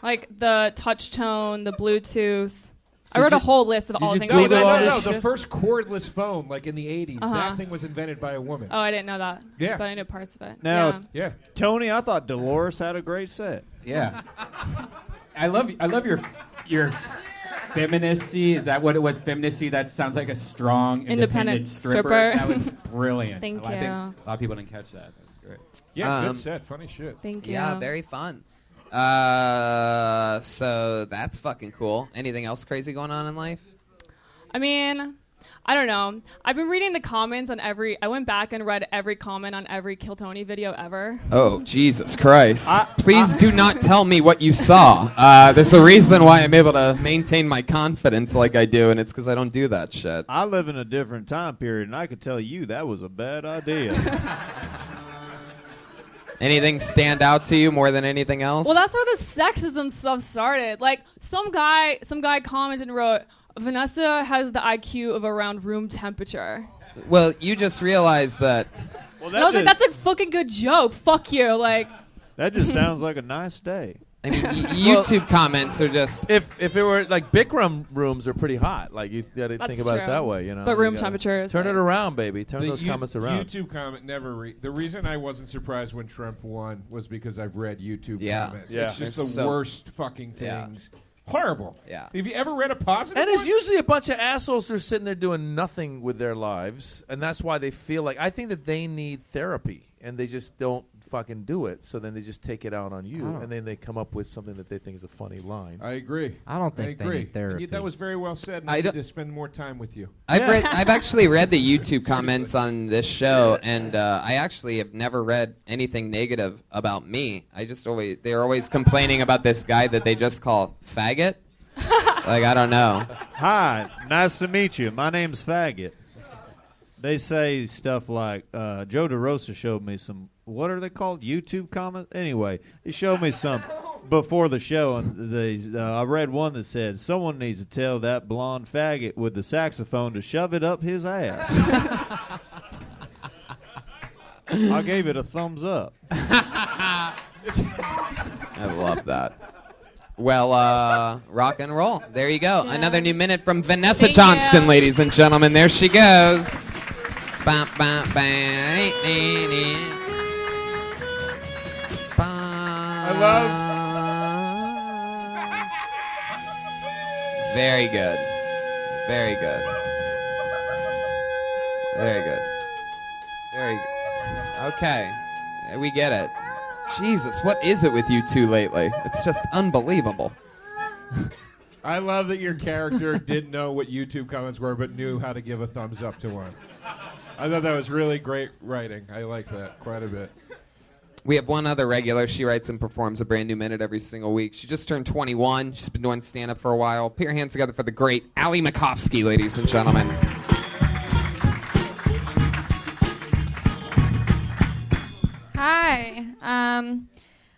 Like the touch tone, the Bluetooth. I Did wrote a you- whole list of did all you things. No. The first cordless phone, like in the 80s, Uh-huh. that thing was invented by a woman. Oh, I didn't know that. Yeah. But I knew parts of it. Now, Yeah. Tony, I thought Dolores had a great set. Yeah. I love your feminacy. Is that what it was? Feminacy? That sounds like a strong independent stripper. That was brilliant. Thank I think you. a lot of people didn't catch that. That was great. Yeah, good set. Funny shit. Thank you. Yeah, very fun. So that's fucking cool. Anything else crazy going on in life? I mean, I don't know. I've been reading the comments on I went back and read every comment on every Kill Tony video ever. Oh, Jesus Christ. Please do not tell me what you saw. There's a reason why I'm able to maintain my confidence like I do, and it's because I don't do that shit. I live in a different time period, and I could tell you that was a bad idea. Anything stand out to you more than anything else? Well, that's where the sexism stuff started. Like some guy commented and wrote, "Vanessa has the IQ of around room temperature." Well, you just realized that. And I was like, that's a fucking good joke. Fuck you. Like. That just sounds like a nice day. I mean, YouTube comments are just. If it were like Bikram rooms are pretty hot. Like you got to That's think about it true. that way, you know. But You room gotta temperature is Turn it like- around, baby. Turn The those comments around. YouTube comment never. The reason I wasn't surprised when Trump won was because I've read YouTube comments. Yeah. It's just They're the so- worst fucking Yeah. things. Horrible. Yeah. Have you ever read a positive? And it's one? usually a bunch of assholes who are sitting there doing nothing with their lives, and that's why they feel like I think that they need therapy, and they just don't fucking do it. So then they just take it out on you, Oh. and then they come up with something that they think is a funny line. I agree. I don't think they agree. need therapy. That was very well said. And I I need don't- to spend more time with you. I've actually read the YouTube comments on this show, and I actually have never read anything negative about me. They're always complaining about this guy that they just call faggot. Like, I don't know. Hi, nice to meet you. My name's Faggot. They say stuff like, Joe DeRosa showed me some, what are they called? YouTube comments? Anyway, he showed me some before the show, and I read one that said, someone needs to tell that blonde faggot with the saxophone to shove it up his ass. I gave it a thumbs up. I love that. Well, rock and roll. There you go. Yeah. Another new minute from Vanessa Johnston, ladies and gentlemen. There she goes. I love. Very good. Very good. Very good. Very good. Okay. We get it. Jesus, what is it with you two lately? It's just unbelievable. I love that your character didn't know what YouTube comments were, but knew how to give a thumbs up to one. I thought that was really great writing. I like that quite a bit. We have one other regular. She writes and performs a brand new minute every single week. She just turned 21. She's been doing stand-up for a while. Put your hands together for the great Allie Makovsky, ladies and gentlemen. Hi.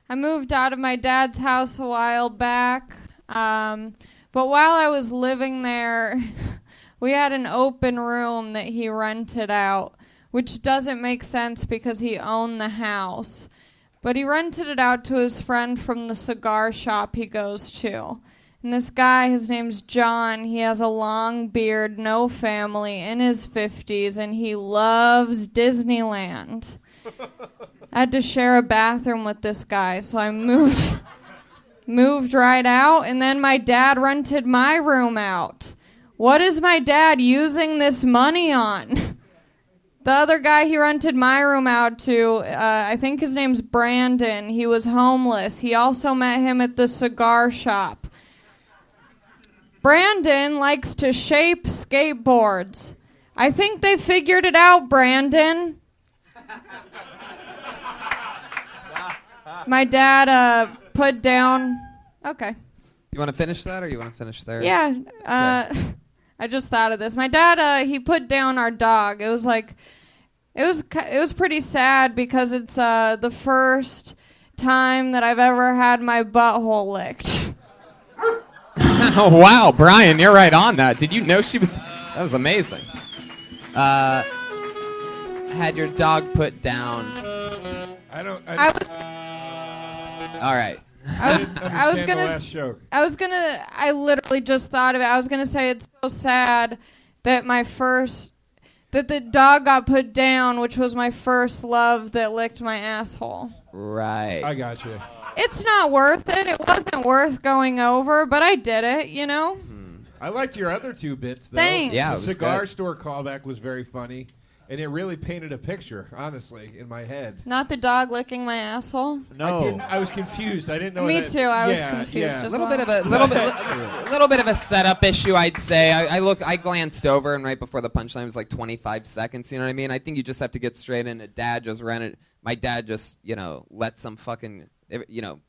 I moved out of my dad's house a while back. But while I was living there, we had an open room that he rented out, which doesn't make sense because he owned the house. But he rented it out to his friend from the cigar shop he goes to. And this guy, his name's John, he has a long beard, no family, in his 50s, and he loves Disneyland. I had to share a bathroom with this guy, so I moved right out, and then my dad rented my room out. What is my dad using this money on? The other guy he rented my room out to, I think his name's Brandon. He was homeless. He also met him at the cigar shop. Brandon likes to shape skateboards. I think they figured it out, Brandon. My dad put down... Okay. You want to finish that, or you want to finish there? Yeah. I just thought of this. My dad, he put down our dog. It was like... It was pretty sad because it's the first time that I've ever had my butthole licked. Oh, wow, Brian, you're right on that. Did you know she was... That was amazing. Had your dog put down... All right. I literally just thought of it. I was gonna say it's so sad that that the dog got put down, which was my first love that licked my asshole. Right. I got you. It's not worth it. It wasn't worth going over, but I did it, you know? I liked your other two bits, though. Thanks. Yeah, the it was cigar good. store callback was very funny, and it really painted a picture, honestly, in my head. Not the dog licking my asshole? No. I was confused. I didn't know Me that. too. I was Yeah, confused yeah. as little well. bit of a little bit of a setup issue, I'd say. I glanced over, and right before the punchline was like 25 seconds. You know what I mean? I think you just have to get straight in. My dad just let some fucking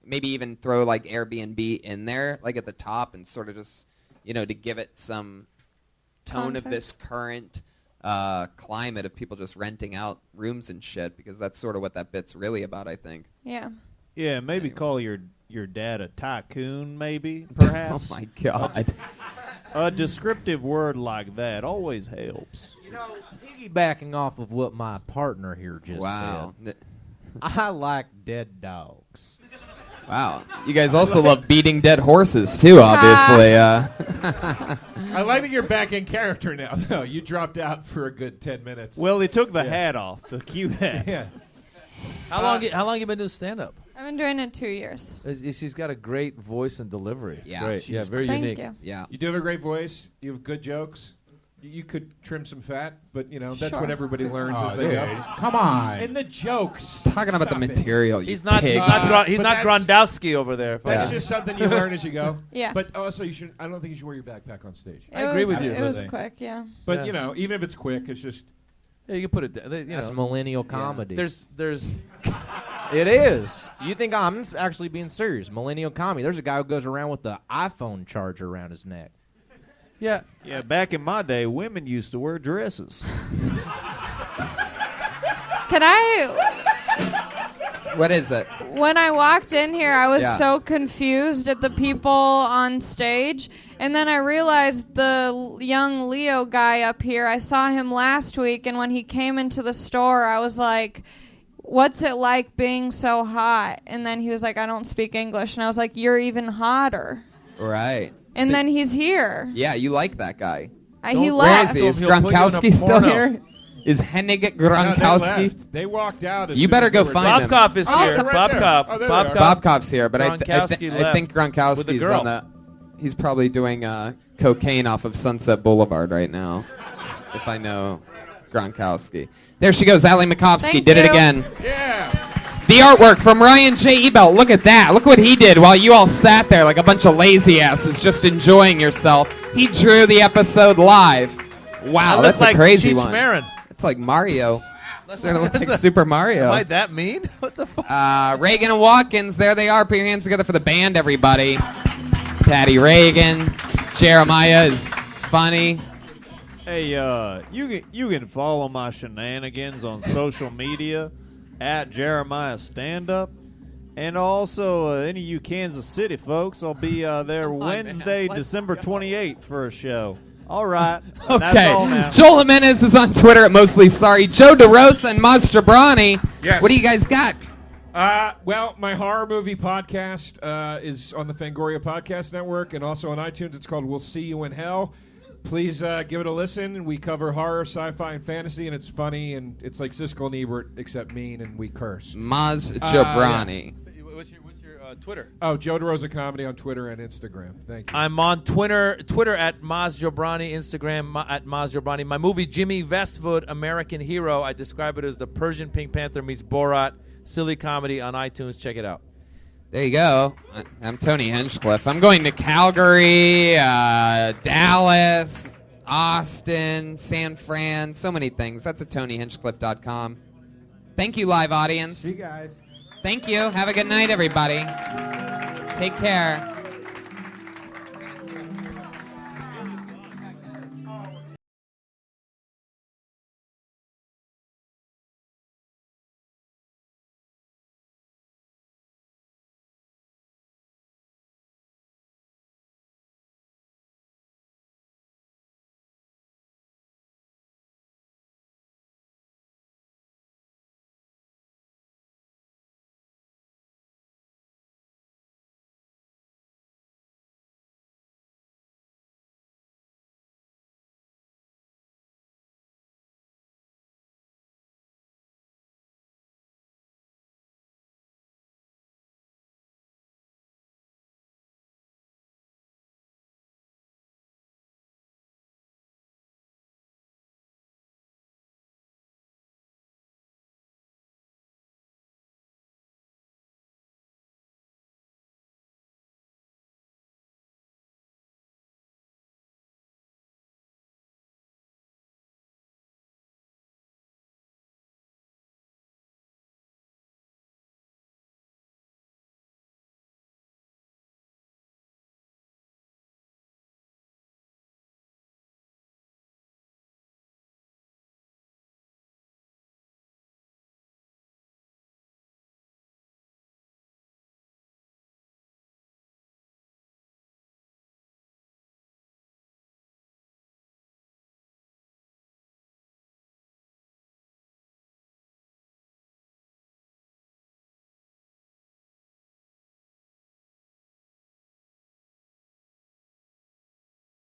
maybe even throw like Airbnb in there, like at the top, and sort of just to give it some tone of this current climate of people just renting out rooms and shit, because that's sort of what that bit's really about, I think. Yeah. Yeah, maybe call your dad a tycoon, maybe, perhaps. Oh, my God. A descriptive word like that always helps. Piggybacking off of what my partner here just said, I like dead dogs. Wow. You guys also love beating dead horses, too, obviously. I like that you're back in character now, though. You dropped out for a good 10 minutes. Well, he took the hat off, the cute hat. Yeah. How long you been doing stand-up? I've been doing it 2 years. She's got a great voice and delivery. It's great. Yeah, very Thank unique. you. Yeah. You do have a great voice. You have good jokes. You could trim some fat, but that's what everybody learns as they go. Come on. And the jokes. Talking about the material. He's not Grondowski over there. That's just something you learn as you go. Yeah. But also, I don't think you should wear your backpack on stage. I agree with you. It was quick, yeah. But even if it's quick, it's just. Yeah, you can put it down. That's millennial comedy. There's. It is. You think I'm actually being serious? Millennial comedy. There's a guy who goes around with the iPhone charger around his neck. Yeah. Yeah, back in my day, women used to wear dresses. Can I? What is it? When I walked in here, I was Yeah. so confused at the people on stage. And then I realized the young Leo guy up here, I saw him last week. And when he came into the store, I was like, what's it like being so hot? And then he was like, I don't speak English. And I was like, you're even hotter. Right. And then he's here. Yeah, you like that guy. He Where left. is he? Is Gronkowski still here? Is Hennig Gronkowski? They walked out. As You soon better as go they were find done. him. Bobkoff is here. Bobkoff. Oh, there Bobkoff. they are. Bobkoff's here, but I Gronkowski think left with the Gronkowski's girl. on the. He's probably doing cocaine off of Sunset Boulevard right now. If I know Gronkowski. There she goes, Allie Makovsky. Thank Did it you. again. Yeah. The artwork from Ryan J. Ebelt. Look at that. Look what he did while you all sat there like a bunch of lazy asses just enjoying yourself. He drew the episode live. Wow, That that's looks like a crazy Chief one. Marin. It's like Mario. Sort of looks like Super Mario. Am I that mean? What the fuck? Reagan and Watkins, there they are. Put your hands together for the band, everybody. Patty Reagan. Jeremiah is funny. Hey, you can follow my shenanigans on social media at Jeremiah Stand Up, and also any of you Kansas City folks, I'll be there Wednesday, December 28th for a show. All right. And that's all Okay. now. Joel Jimenez is on Twitter at Mostly Sorry. Joe DeRosa and Maz Jobrani. Yes. What do you guys got? Well, my horror movie podcast is on the Fangoria Podcast Network and also on iTunes. It's called We'll See You in Hell. Please give it a listen. We cover horror, sci-fi, and fantasy, and it's funny, and it's like Siskel and Ebert, except mean, and we curse. Maz Jobrani. What's your Twitter? Oh, Joe DeRosa Comedy on Twitter and Instagram. Thank you. I'm on Twitter at Maz Jobrani, Instagram at Maz Jobrani. My movie Jimmy Westwood, American Hero, I describe it as the Persian Pink Panther meets Borat. Silly comedy on iTunes. Check it out. There you go. I'm Tony Hinchcliffe. I'm going to Calgary, Dallas, Austin, San Fran, so many things. That's at TonyHinchcliffe.com. Thank you, live audience. See you guys. Thank you. Have a good night, everybody. Take care.